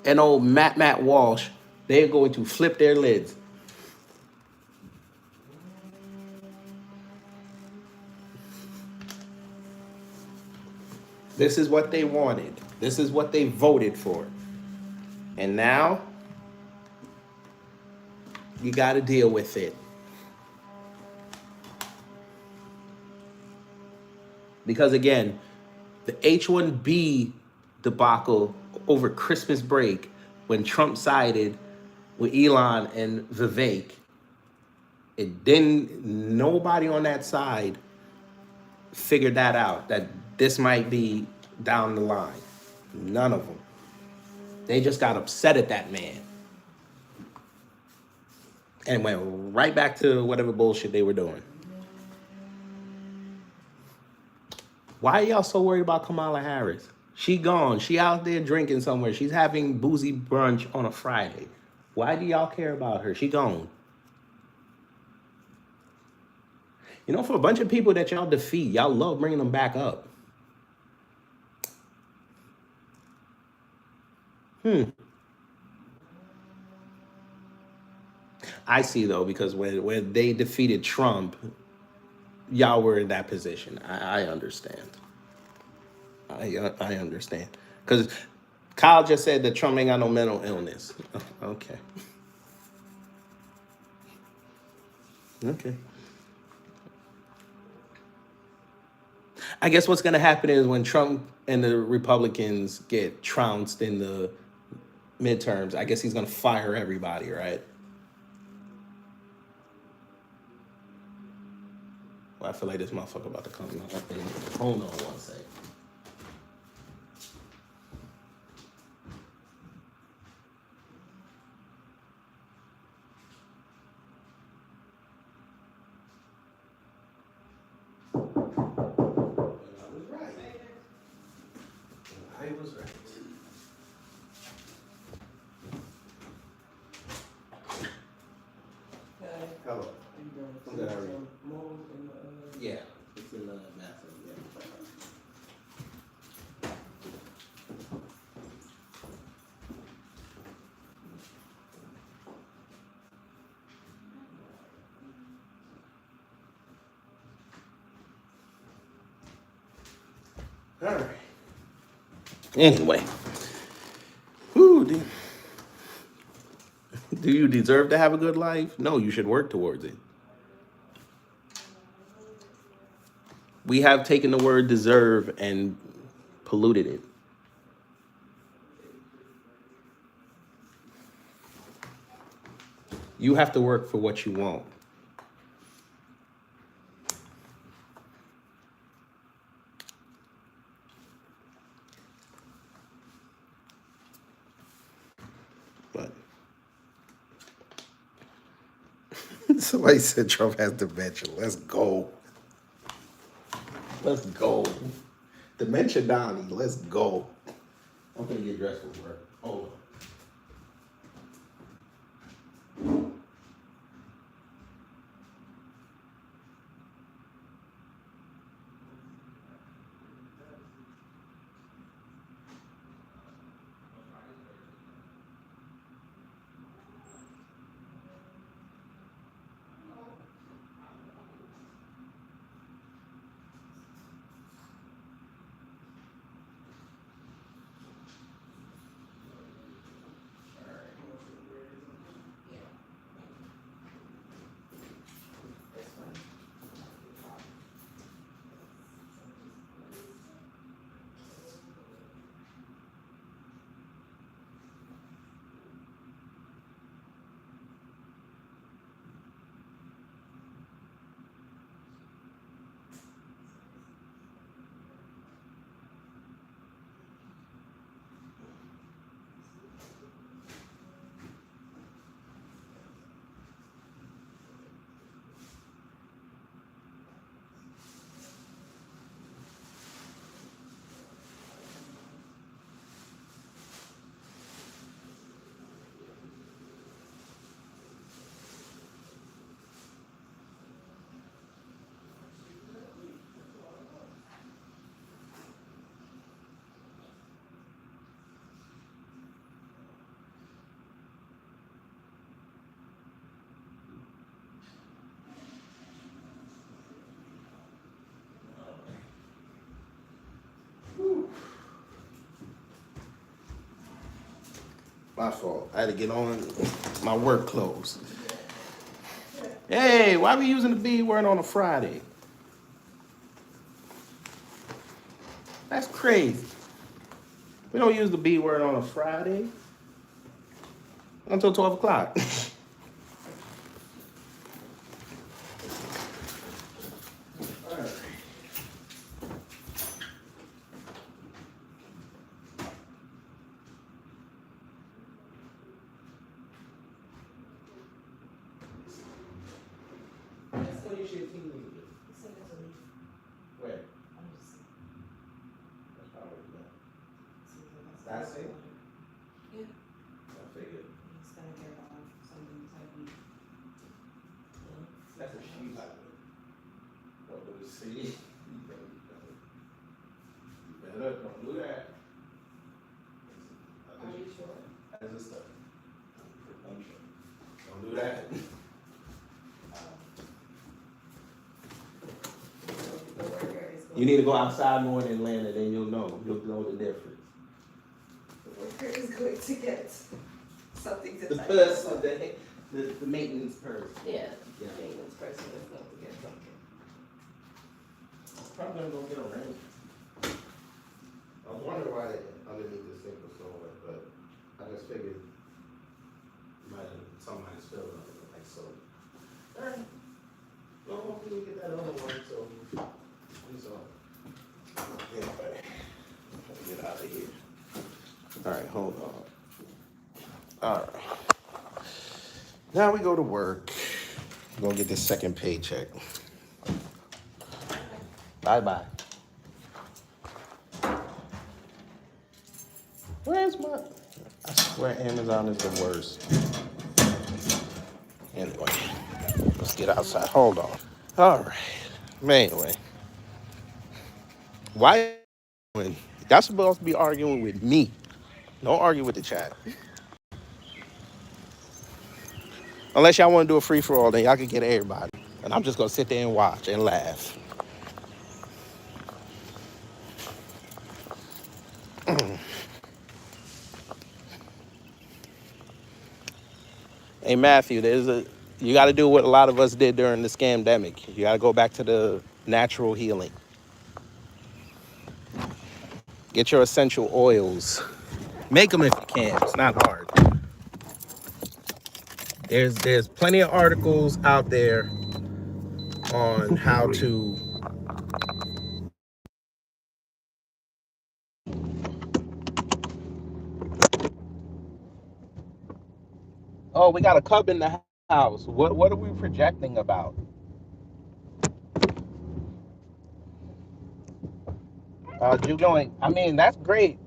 and old Matt Walsh, they're going to flip their lids. This is what they wanted. This is what they voted for. And now, you got to deal with it. Because again, the H-1B debacle over Christmas break, when Trump sided with Elon and Vivek, nobody on that side figured that out, that this might be down the line. None of them. They just got upset at that man and went right back to whatever bullshit they were doing. Why are y'all so worried about Kamala Harris? She gone. She out there drinking somewhere. She's having boozy brunch on a Friday. Why do y'all care about her? She gone. You know, for a bunch of people that y'all defeat, y'all love bringing them back up. I see, though, because when they defeated Trump, y'all were in that position. I understand. I understand. Because Kyle just said that Trump ain't got no mental illness. Okay. Okay. I guess what's going to happen is when Trump and the Republicans get trounced in the midterms, I guess he's going to fire everybody, right? Well, I feel like this motherfucker about to come. Hold on one second. I was right. Hello. I'm good, how are you? Yeah, it's in the bathroom, yeah. All right. Anyway, who do you deserve to have a good life? No, you should work towards it. We have taken the word deserve and polluted it. You have to work for what you want. But somebody said Trump has dementia. Let's go. Let's go. Dementia Donnie, let's go. I'm gonna get dressed for work. Hold on. My fault. I had to get on my work clothes. Hey, why we using the B word on a Friday? That's crazy. We don't use the B word on a Friday until 12 o'clock. Where? That's it? Yeah. I figured. He's gonna get on something type That's a she type of. What do we see? You better don't do that. Are you sure? That's just stuff. I'm sure. Don't do that. The worker is going You need to go outside more in Atlanta, then you'll know. You'll know the difference. the worker is going to get something to The type. person, the maintenance person. Yeah, Yeah. the maintenance person is going to get something. Probably gonna go get a ring. I was wondering why underneath the sink was so wet, but I just figured something might spill on it, like so. Alright. Well, hopefully we get that other one, so. Anyway, let's get out of here. Alright, hold on. Alright. Now we go to work. We're gonna get this second paycheck. Bye-bye. swear Amazon is the worst. Anyway, let's get outside. Hold on. All right. Anyway, why? Y'all supposed to be arguing with me. Don't argue with the chat. Unless y'all want to do a free for all, then y'all can get everybody. And I'm just gonna sit there and watch and laugh. Hey Matthew, you got to do what a lot of us did during the scamdemic. You got to go back to the natural healing. Get your essential oils. Make them if you can. It's not hard. There's plenty of articles out there on how to. Oh, we got a cub in the house. What are we projecting about? You doing? I mean, that's great.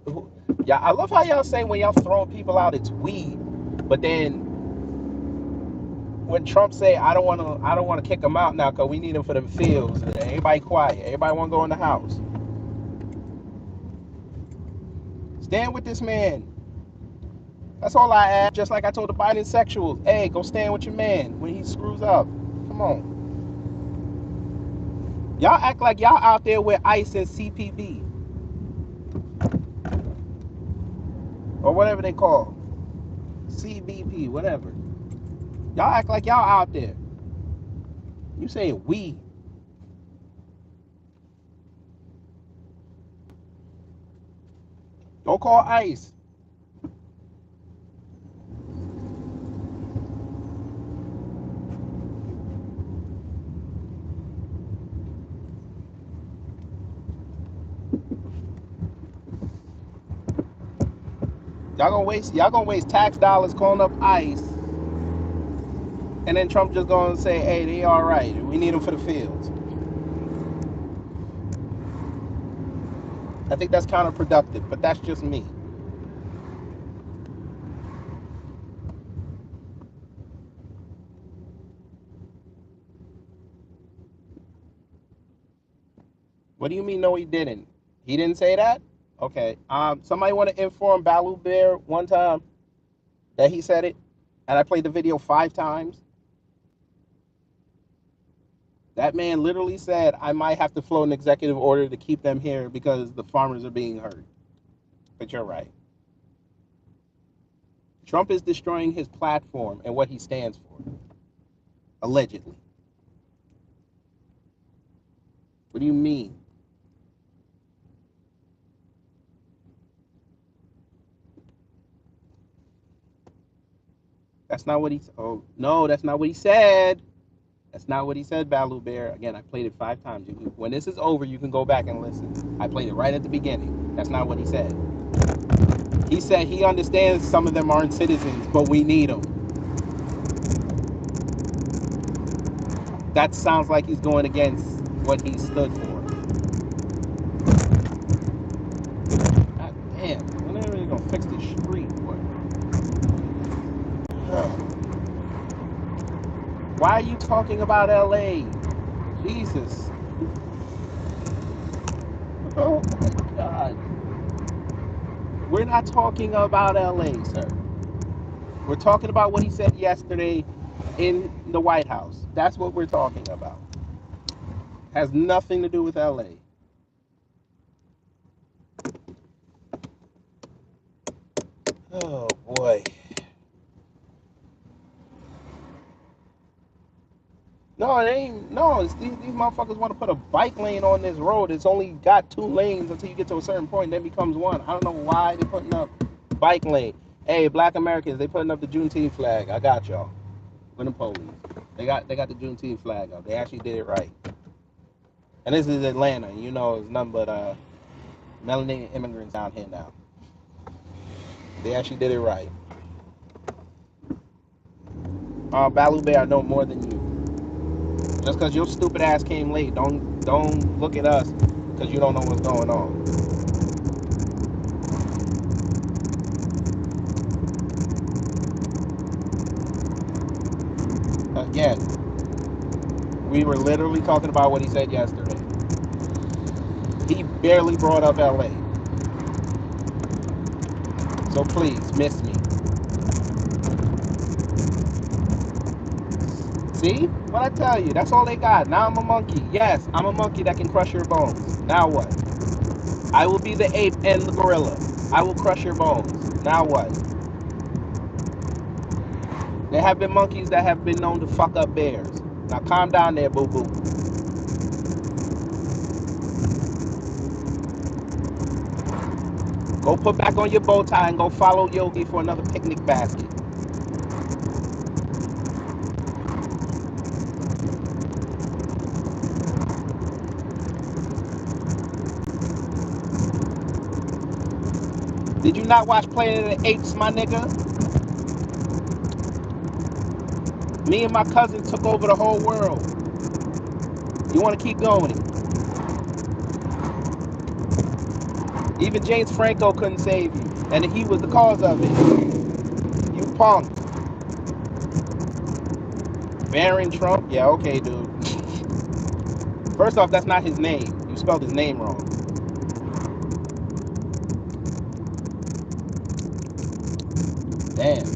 Yeah, I love how y'all say when y'all throwing people out, it's we, but then when Trump say I don't want to kick him out now because we need him for the fields. Everybody quiet. Everybody want to go in the house. Stand with this man. That's all I ask. Just like I told the Biden sexuals, hey, go stand with your man when he screws up. Come on. Y'all act like y'all out there with ICE and CPB or whatever they call CBP, whatever. Y'all act like y'all out there. You saying we? Don't call ICE. Y'all gonna waste tax dollars calling up ICE, and then Trump just gonna say, hey, they all right. We need them for the fields. I think that's counterproductive, but that's just me. What do you mean? No, he didn't. He didn't say that. Okay. Somebody want to inform Balu Bear one time that he said it, and I played the video 5 times. That man literally said, I might have to float an executive order to keep them here because the farmers are being hurt. But you're right. Trump is destroying his platform and what he stands for, allegedly. What do you mean? That's not what he. Oh no, that's not what he said. That's not what he said, Balu Bear. Again, I played it 5 times. When this is over, you can go back and listen. I played it right at the beginning. That's not what he said. He said he understands some of them aren't citizens, but we need them. That sounds like he's going against what he stood for. God damn, when are they gonna fix this street? Why are you talking about LA? Jesus. Oh my God. We're not talking about LA, sir. We're talking about what he said yesterday in the White House. That's what we're talking about. Has nothing to do with LA. Oh boy. No, it ain't. No, these motherfuckers want to put a bike lane on this road. It's only got 2 lanes until you get to a certain point, then becomes 1. I don't know why they're putting up bike lane. Hey, Black Americans, they putting up the Juneteenth flag. I got y'all. With the police. They got the Juneteenth flag up. They actually did it right. And this is Atlanta. You know, it's nothing but melanated immigrants down here now. They actually did it right. Balu Bear, I know more than you. Just because your stupid ass came late, don't look at us because you don't know what's going on. Again, we were literally talking about what he said yesterday. He barely brought up LA. So please, miss me. See? What I tell you, that's all they got. Now I'm a monkey. Yes, I'm a monkey that can crush your bones. Now what? I will be the ape and the gorilla. I will crush your bones. Now what? There have been monkeys that have been known to fuck up bears. Now calm down there, boo-boo. Go put back on your bow tie and go follow Yogi for another picnic basket. Did you not watch Planet of the Apes, my nigga? Me and my cousin took over the whole world. You want to keep going? Even James Franco couldn't save you, and he was the cause of it. You punk. Barron Trump? Yeah, okay, dude. First off, that's not his name. You spelled his name wrong. Damn.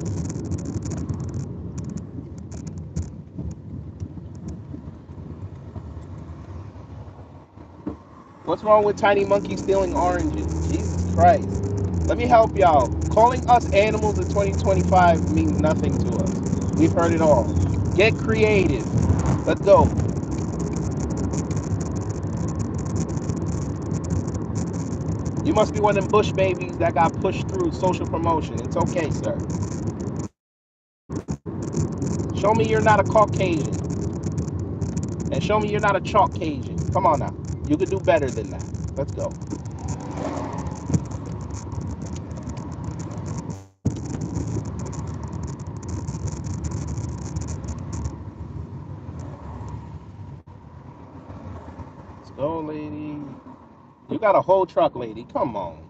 What's wrong with tiny monkeys stealing oranges? Jesus Christ. Let me help y'all. Calling us animals in 2025 means nothing to us. We've heard it all. Get creative. Let's go. You must be one of them Bush babies that got pushed through social promotion. It's okay, sir. Show me you're not a Caucasian. And show me you're not a chalk Cajun. Come on now. You could do better than that. Let's go. Let's go, lady. You got a whole truck, lady. Come on.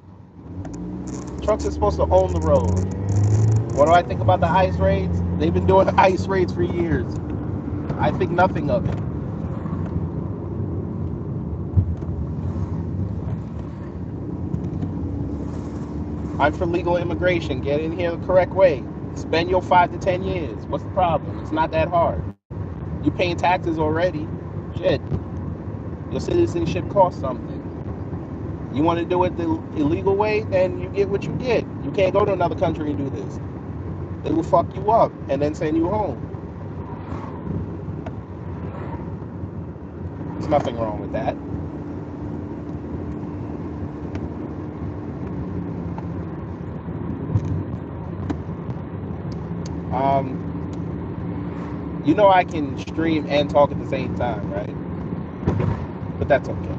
Trucks are supposed to own the road. What do I think about the ICE raids? They've been doing ICE raids for years. I think nothing of it. I'm for legal immigration. Get in here the correct way. Spend your 5 to 10 years. What's the problem? It's not that hard. You're paying taxes already. Shit. Your citizenship costs something. You want to do it the illegal way, then you get what you get. You can't go to another country and do this. They will fuck you up and then send you home. There's nothing wrong with that. You know I can stream and talk at the same time, right? But that's okay.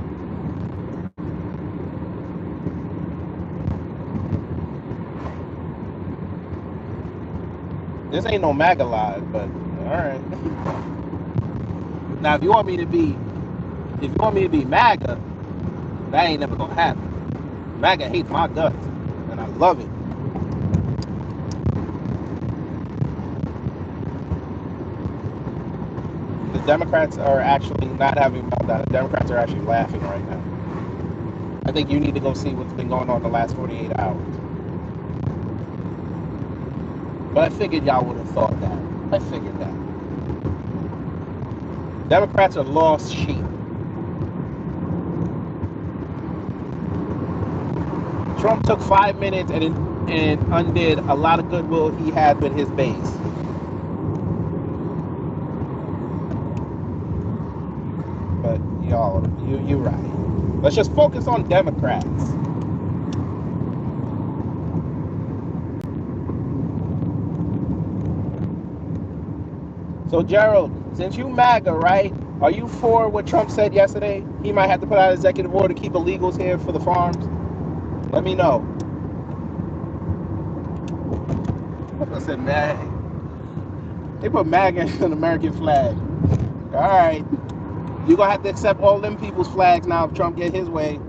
This ain't no MAGA live, but alright. Now if you want me to be MAGA, that ain't never gonna happen. MAGA hates my guts, and I love it. The Democrats are actually not having a meltdown. The Democrats are actually laughing right now. I think you need to go see what's been going on the last 48 hours. But I figured y'all would have thought that. I figured that. Democrats are lost sheep. Trump took 5 minutes and undid a lot of goodwill he had with his base. But y'all, you're right. Let's just focus on Democrats. So Gerald, since you MAGA, right? Are you for what Trump said yesterday? He might have to put out an executive order to keep illegals here for the farms. Let me know. I said MAGA. They put MAGA in an American flag. All right. You're going to have to accept all them people's flags now if Trump get his way.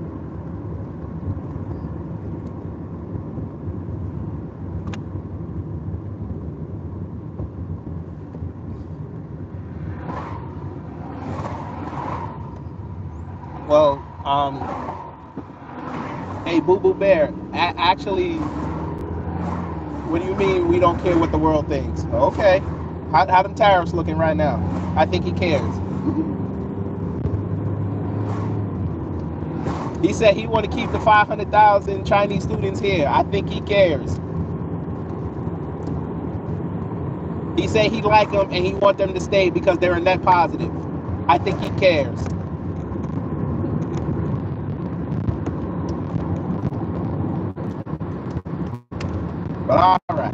Hey, Boo Boo Bear. Actually, what do you mean we don't care what the world thinks? Okay. How them tariffs looking right now? I think he cares. He said he want to keep the 500,000 Chinese students here. I think he cares. He said he like them and he want them to stay because they're a net positive. I think he cares. But all right.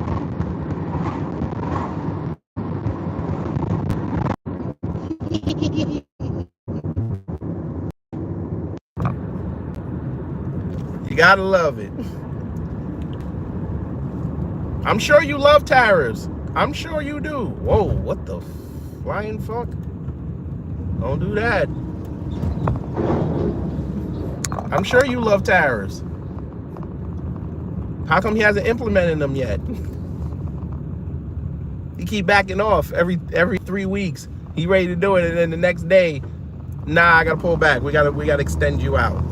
You gotta love it. I'm sure you love tariffs. I'm sure you do. Whoa, what the flying fuck? Don't do that. I'm sure you love tariffs. How come he hasn't implemented them yet? He keep backing off every 3 weeks. He ready to do it, and then the next day, nah, I gotta pull back. We gotta extend you out.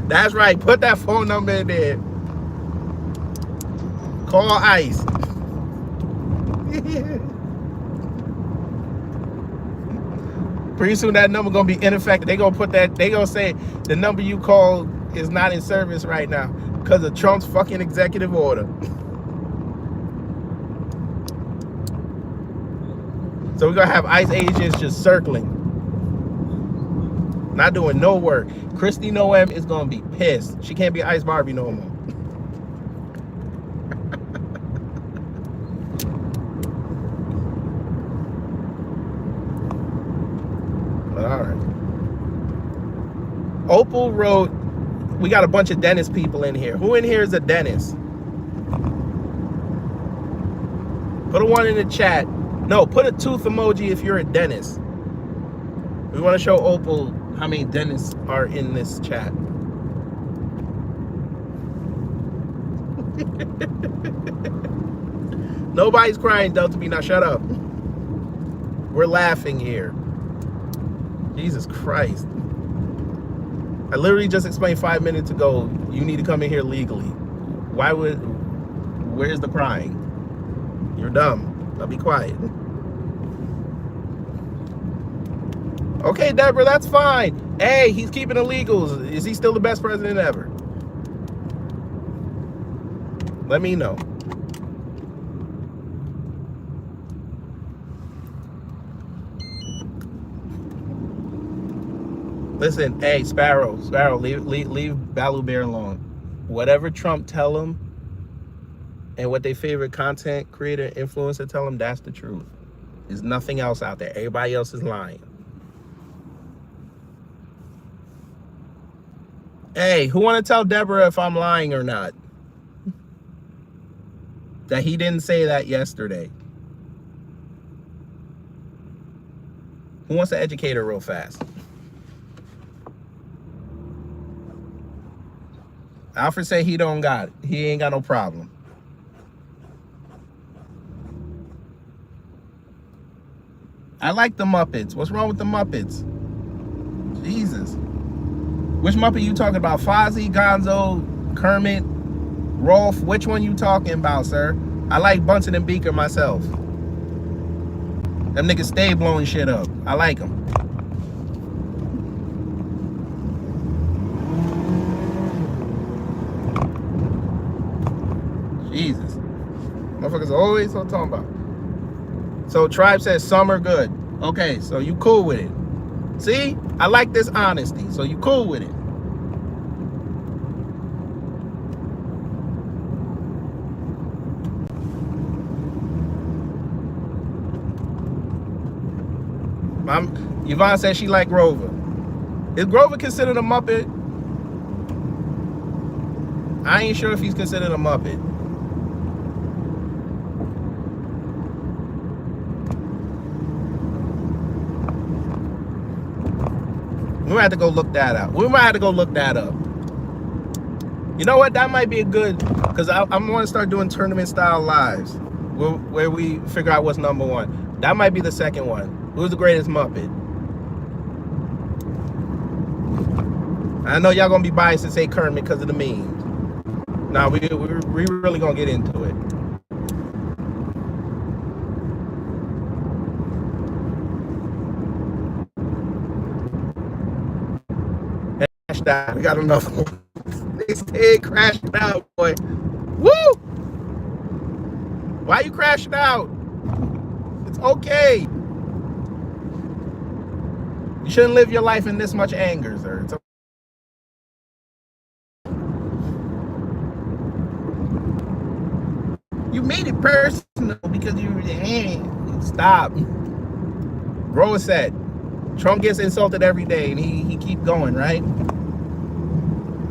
That's right. Put that phone number in there. Call ICE. Pretty soon that number gonna be ineffective. They gonna say the number you called is not in service right now because of Trump's fucking executive order. So we're gonna have ICE agents just circling, not doing no work. Christy Noem is gonna be pissed. She can't be Ice Barbie no more. All right. Opal wrote, we got a bunch of dentist people in here. Who in here is a dentist? Put a 1 in the chat. No, put a tooth emoji if you're a dentist. We want to show Opal how many dentists are in this chat. Nobody's crying, Delta B. Now shut up. We're laughing here. Jesus Christ. I literally just explained 5 minutes ago, you need to come in here legally. Where's the crying? You're dumb. Now be quiet. Okay, Deborah, that's fine. Hey, he's keeping illegals. Is he still the best president ever? Let me know. Listen, hey, Sparrow, leave Baloo Bear alone. Whatever Trump tell him and what their favorite content creator, influencer tell him, that's the truth. There's nothing else out there. Everybody else is lying. Hey, who want to tell Deborah if I'm lying or not? That he didn't say that yesterday. Who wants to educate her real fast? Alfred say he don't got it. He ain't got no problem. I like the Muppets. What's wrong with the Muppets? Jesus. Which Muppet you talking about? Fozzie, Gonzo, Kermit, Rolf? Which one you talking about, sir? I like Bunsen and Beaker myself. Them niggas stay blowing shit up. I like them. Jesus. Motherfuckers always so talking about. So Tribe says some are good. Okay, so you cool with it. See? I like this honesty. So you cool with it. Yvonne says she like Grover. Is Grover considered a Muppet? I ain't sure if he's considered a Muppet. We might have to go look that up. We might have to go look that up. You know what? That might be a good, because I'm going to start doing tournament style lives where we figure out what's number one. That might be the second one. Who's the greatest Muppet? I know y'all gonna be biased and say Kermit because of the memes. Nah, we really gonna get into it. Crashed out. We got another one. They said crashed out, boy. Woo! Why you crashing out? It's okay. You shouldn't live your life in this much anger, sir. It's okay. You made it personal because you stop. Grow a set. Trump gets insulted every day and he keep going, right?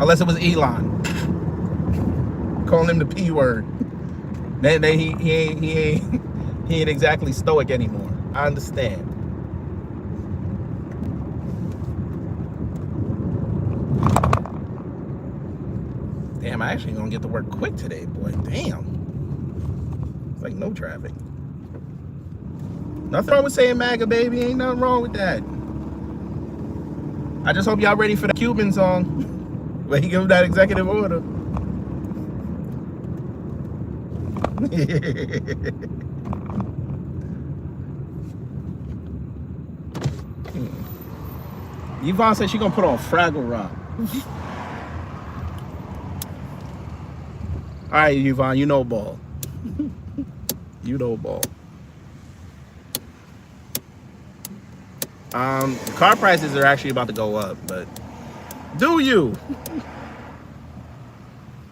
Unless it was Elon calling him the P word. Then he ain't exactly stoic anymore. I understand. Damn, I actually gonna get to work quick today, boy. Damn. It's like no traffic. Nothing wrong with saying MAGA, baby. Ain't nothing wrong with that. I just hope y'all ready for the Cuban song where he give him that executive order. Yvonne said she gonna put on Fraggle Rock. All right, Yvonne, you know ball. You know ball. Car prices are actually about to go up, but do you?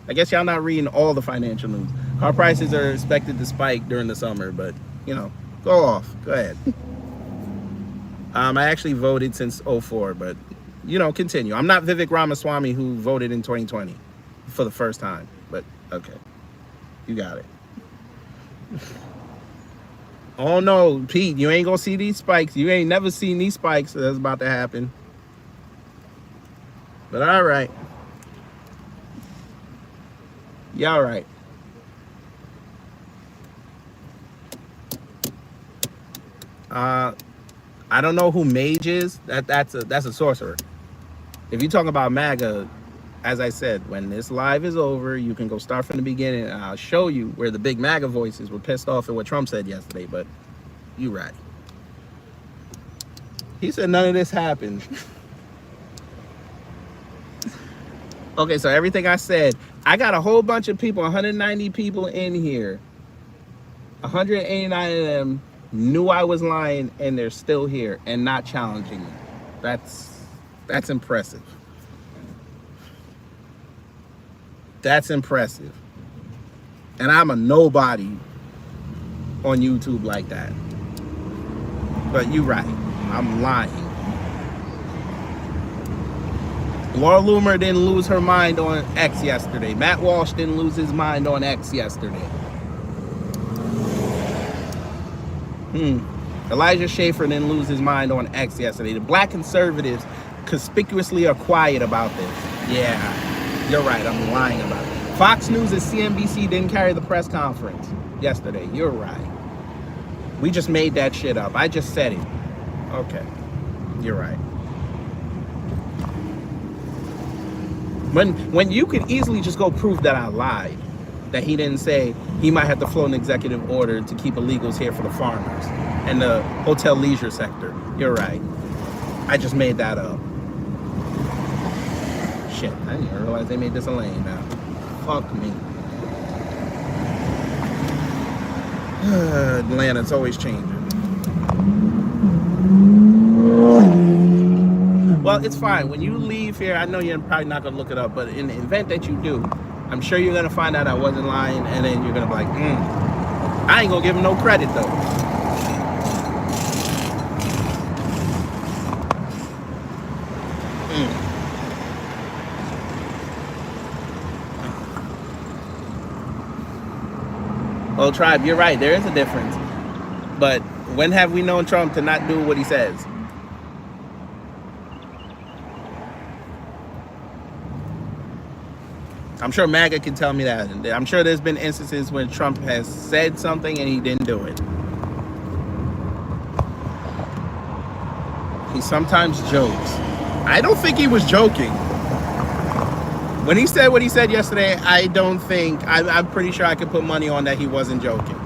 I guess y'all not reading all the financial news. Car prices are expected to spike during the summer, but you know, go off. Go ahead. I actually voted since 04, but you know, continue. I'm not Vivek Ramaswamy who voted in 2020 for the first time, but okay. You got it. Oh no, Pete, you ain't gonna see these spikes. You ain't never seen these spikes that's about to happen. But all right. Yeah, all right. I don't know who Mage is. That's a sorcerer. If you talk about MAGA, as I said, when this live is over, you can go start from the beginning and I'll show you where the big MAGA voices were pissed off at what Trump said yesterday, but you right. He said none of this happened. Okay, so everything I said, I got a whole bunch of people, 190 people in here. 189 of them knew I was lying and they're still here and not challenging me. That's impressive. That's impressive. And I'm a nobody on YouTube like that. But you right, I'm lying. Laura Loomer didn't lose her mind on X yesterday. Matt Walsh didn't lose his mind on X yesterday. Elijah Schaefer didn't lose his mind on X yesterday. The black conservatives conspicuously are quiet about this. Yeah, you're right, I'm lying about it. Fox News and CNBC didn't carry the press conference yesterday. You're right. We just made that shit up. I just said it. Okay, you're right. When you could easily just go prove that I lied, that he didn't say he might have to float an executive order to keep illegals here for the farmers and the hotel leisure sector. You're right. I just made that up. Shit, I didn't even realize they made this a lane now. Fuck me. Atlanta's always changing. Well, it's fine. When you leave here, I know you're probably not going to look it up, but in the event that you do, I'm sure you're going to find out I wasn't lying, and then you're going to be like, I ain't going to give him no credit, though. Well, Tribe, you're right. There is a difference. But when have we known Trump to not do what he says? I'm sure MAGA can tell me that. I'm sure there's been instances when Trump has said something and he didn't do it. He sometimes jokes. I don't think he was joking. When he said what he said yesterday, I don't think, I'm pretty sure I could put money on that he wasn't joking.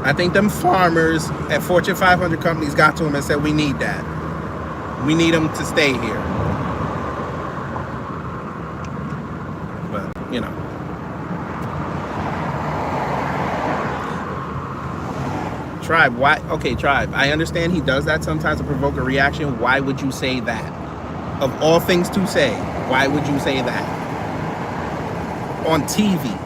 I think them farmers at Fortune 500 companies got to him and said, we need that. We need them to stay here. But, you know. Tribe, why? Okay, Tribe, I understand he does that sometimes to provoke a reaction. Why would you say that? Of all things to say, why would you say that? On TV.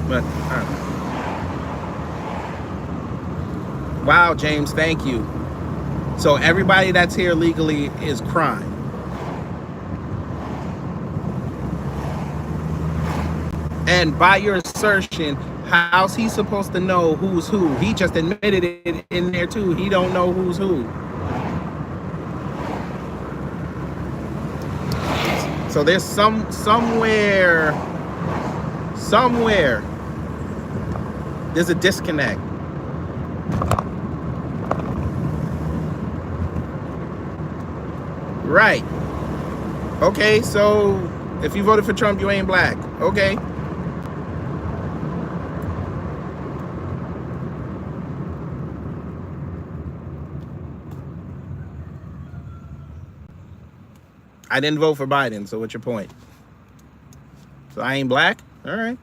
But, wow, James, thank you. So everybody that's here legally is crime. And by your assertion, how's he supposed to know who's who? He just admitted it in there too. He don't know who's who. So there's somewhere there's a disconnect. Right. Okay, so if you voted for Trump, you ain't black. Okay. I didn't vote for Biden, so what's your point? So I ain't black? All right.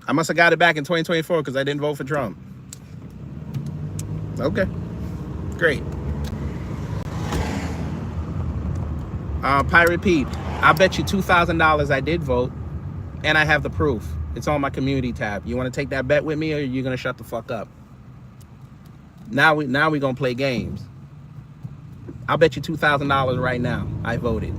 I must have got it back in 2024 because I didn't vote for Trump. Okay, great. Pirate Pete, I bet you $2,000 I did vote, and I have the proof. It's on my community tab. You want to take that bet with me, or you're gonna shut the fuck up? Now we gonna play games. I'll bet you $2,000 right now I voted.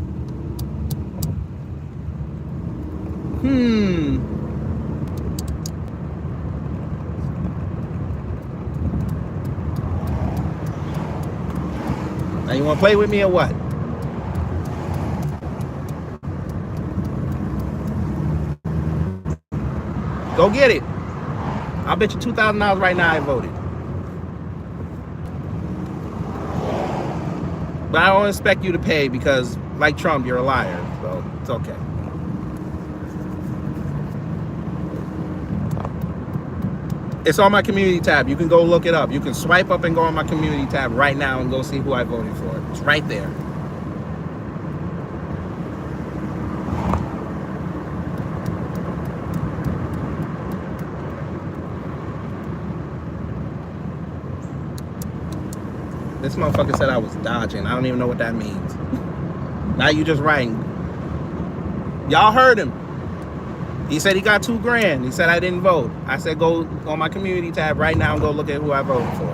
Now you want to play with me or what? Go get it. I'll bet you $2,000 right now I voted. But I don't expect you to pay because, like Trump, you're a liar. So it's okay. It's on my community tab. You can go look it up. You can swipe up and go on my community tab right now and go see who I voted for. It's right there. This motherfucker said I was dodging. I don't even know what that means. Now you just writing. Y'all heard him. He said he got $2 grand. He said I didn't vote. I said go on my community tab right now and go look at who I voted for.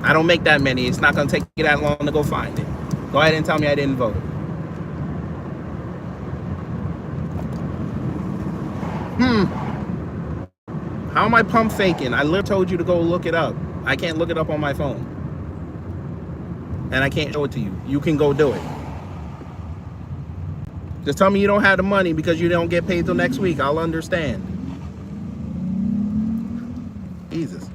I don't make that many. It's not going to take you that long to go find it. Go ahead and tell me I didn't vote. How am I pump faking? I literally told you to go look it up. I can't look it up on my phone. And I can't show it to you. You can go do it. Just tell me you don't have the money because you don't get paid till next week. I'll understand. Jesus.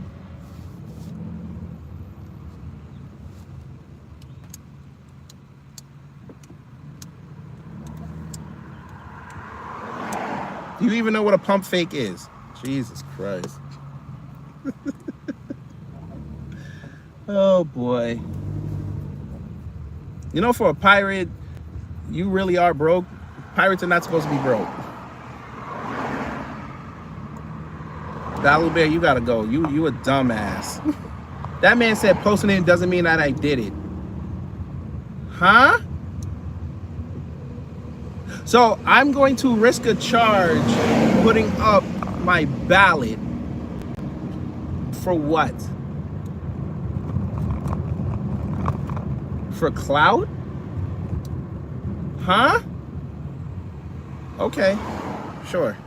Do you even know what a pump fake is? Jesus Christ. Oh boy. You know, for a pirate, you really are broke. Pirates are not supposed to be broke. Dollar Bear, you gotta go. You a dumbass. That man said posting it doesn't mean that I did it. Huh? So I'm going to risk a charge putting up my ballot for what? For clout? Huh? Okay, sure.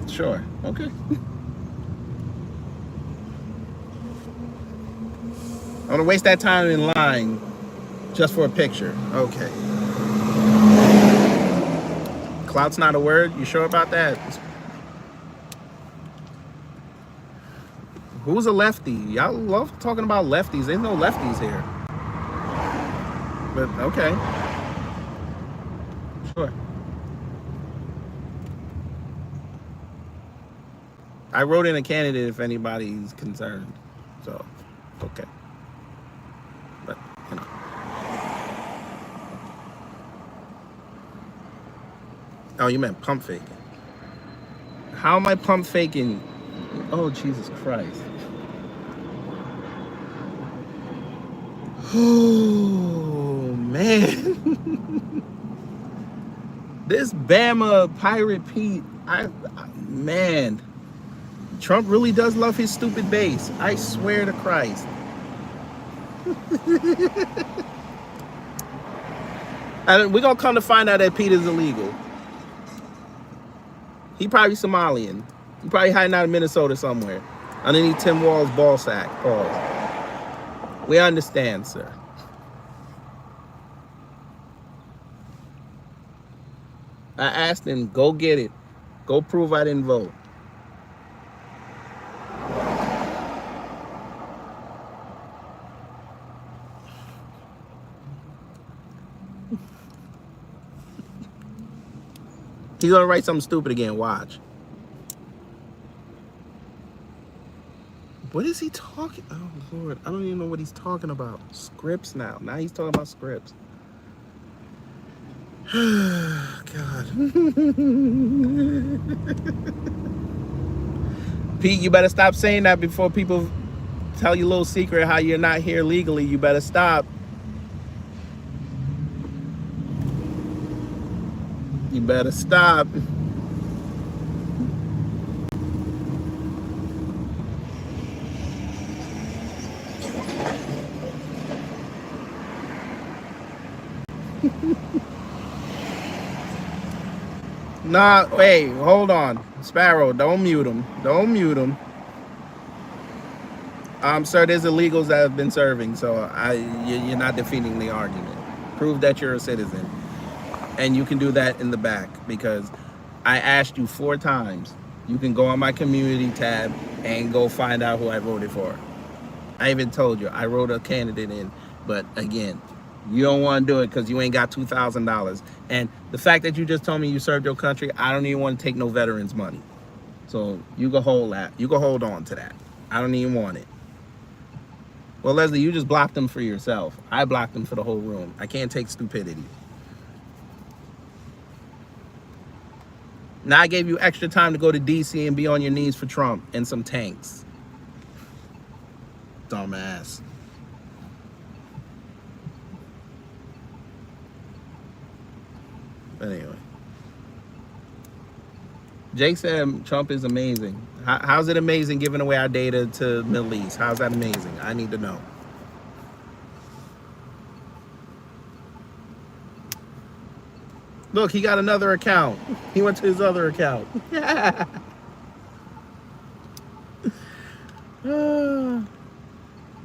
Sure, okay. want to waste that time in line just for a picture. Okay. Clout's not a word? You sure about that? Who's a lefty? Y'all love talking about lefties. There's no lefties here. But okay. Sure. I wrote in a candidate if anybody's concerned. So, okay. But, you know. Oh, you meant pump faking. How am I pump faking? Oh, Jesus Christ. Oh, man. This Bama Pirate Pete, man. Trump really does love his stupid base. I swear to Christ. And we're going to come to find out that Pete is illegal. He probably Somalian. He probably hiding out in Minnesota somewhere. Underneath Tim Wall's ball sack. Pause. We understand, sir. I asked him, go get it. Go prove I didn't vote. He's gonna write something stupid again, watch. What is he talking? Oh Lord, I don't even know what he's talking about. Scripts now. Now he's talking about scripts. God. Pete, you better stop saying that before people tell you a little secret how you're not here legally. You better stop. You better stop. Nah, wait, hold on. Sparrow, don't mute him. Don't mute him. Sir, there's illegals that have been serving, so you're not defeating the argument. Prove that you're a citizen. And you can do that in the back, because I asked you 4 times. You can go on my community tab and go find out who I voted for. I even told you, I wrote a candidate in, but again, you don't want to do it because you ain't got $2,000. And the fact that you just told me you served your country, I don't even want to take no veterans money. So you can hold that. You can hold on to that. I don't even want it. Well, Leslie, you just blocked them for yourself. I blocked them for the whole room. I can't take stupidity. Now I gave you extra time to go to DC and be on your knees for Trump and some tanks. Dumbass. Anyway. Jake said Trump is amazing. How's it amazing giving away our data to the Middle East? How's that amazing? I need to know. Look, he got another account. He went to his other account.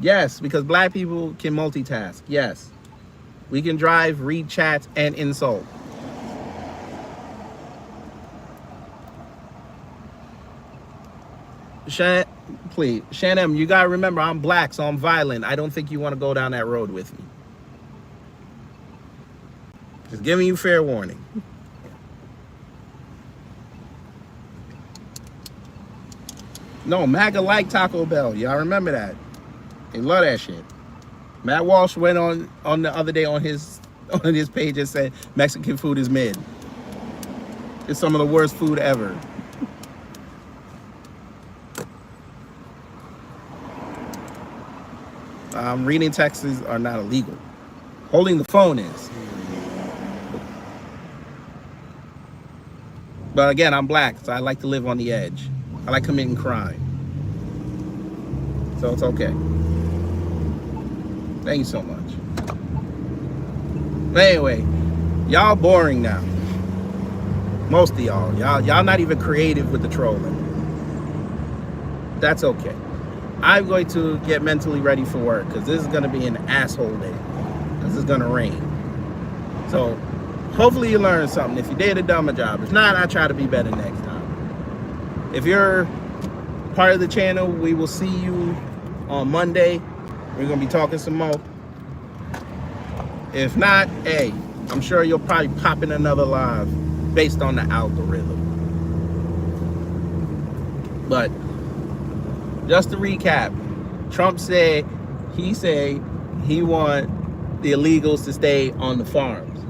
Yes, because black people can multitask. Yes. We can drive, read chats, and insult. Please, Shannon, you gotta remember I'm black, so I'm violent. I don't think you want to go down that road with me. Just giving you fair warning. No, MAGA like Taco Bell. Y'all remember that? They love that shit. Matt Walsh went on the other day on his page and said Mexican food is mid. It's some of the worst food ever. Reading texts are not illegal. Holding the phone is. But again, I'm black, so I like to live on the edge. I like committing crime. So it's okay. Thank you so much. But anyway, y'all boring now. Most of y'all. Y'all not even creative with the trolling. That's okay. I'm going to get mentally ready for work because this is going to be an asshole day. This is going to rain. So hopefully you learned something. If you did, it done my job. If not, I try to be better next time. If you're part of the channel, we will see you on Monday. We're going to be talking some more. If not, hey, I'm sure you'll probably pop in another live based on the algorithm. But just to recap, Trump said he want the illegals to stay on the farms.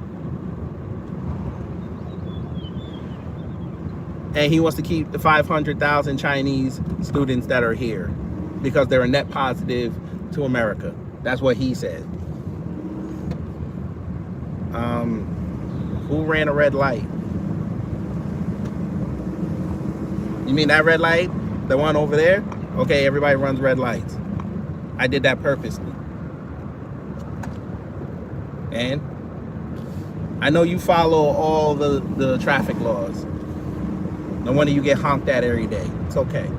And he wants to keep the 500,000 Chinese students that are here because they're a net positive to America. That's what he said. Who ran a red light? You mean that red light? The one over there? Okay, everybody runs red lights. I did that purposely. And I know you follow all the traffic laws. No wonder you get honked at every day. It's okay.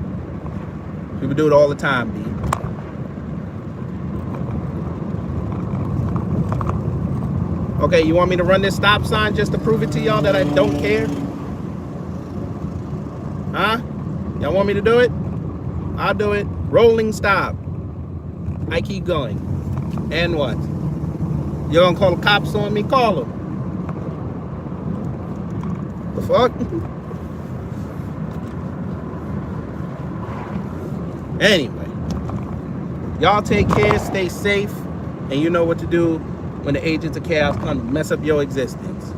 People do it all the time, B. Okay, you want me to run this stop sign just to prove it to y'all that I don't care? Huh? Y'all want me to do it? I'll do it. Rolling stop. I keep going. And what? You're gonna call the cops on me? Call them. The fuck? Anyway, y'all take care, stay safe, and you know what to do when the agents of chaos come to mess up your existence.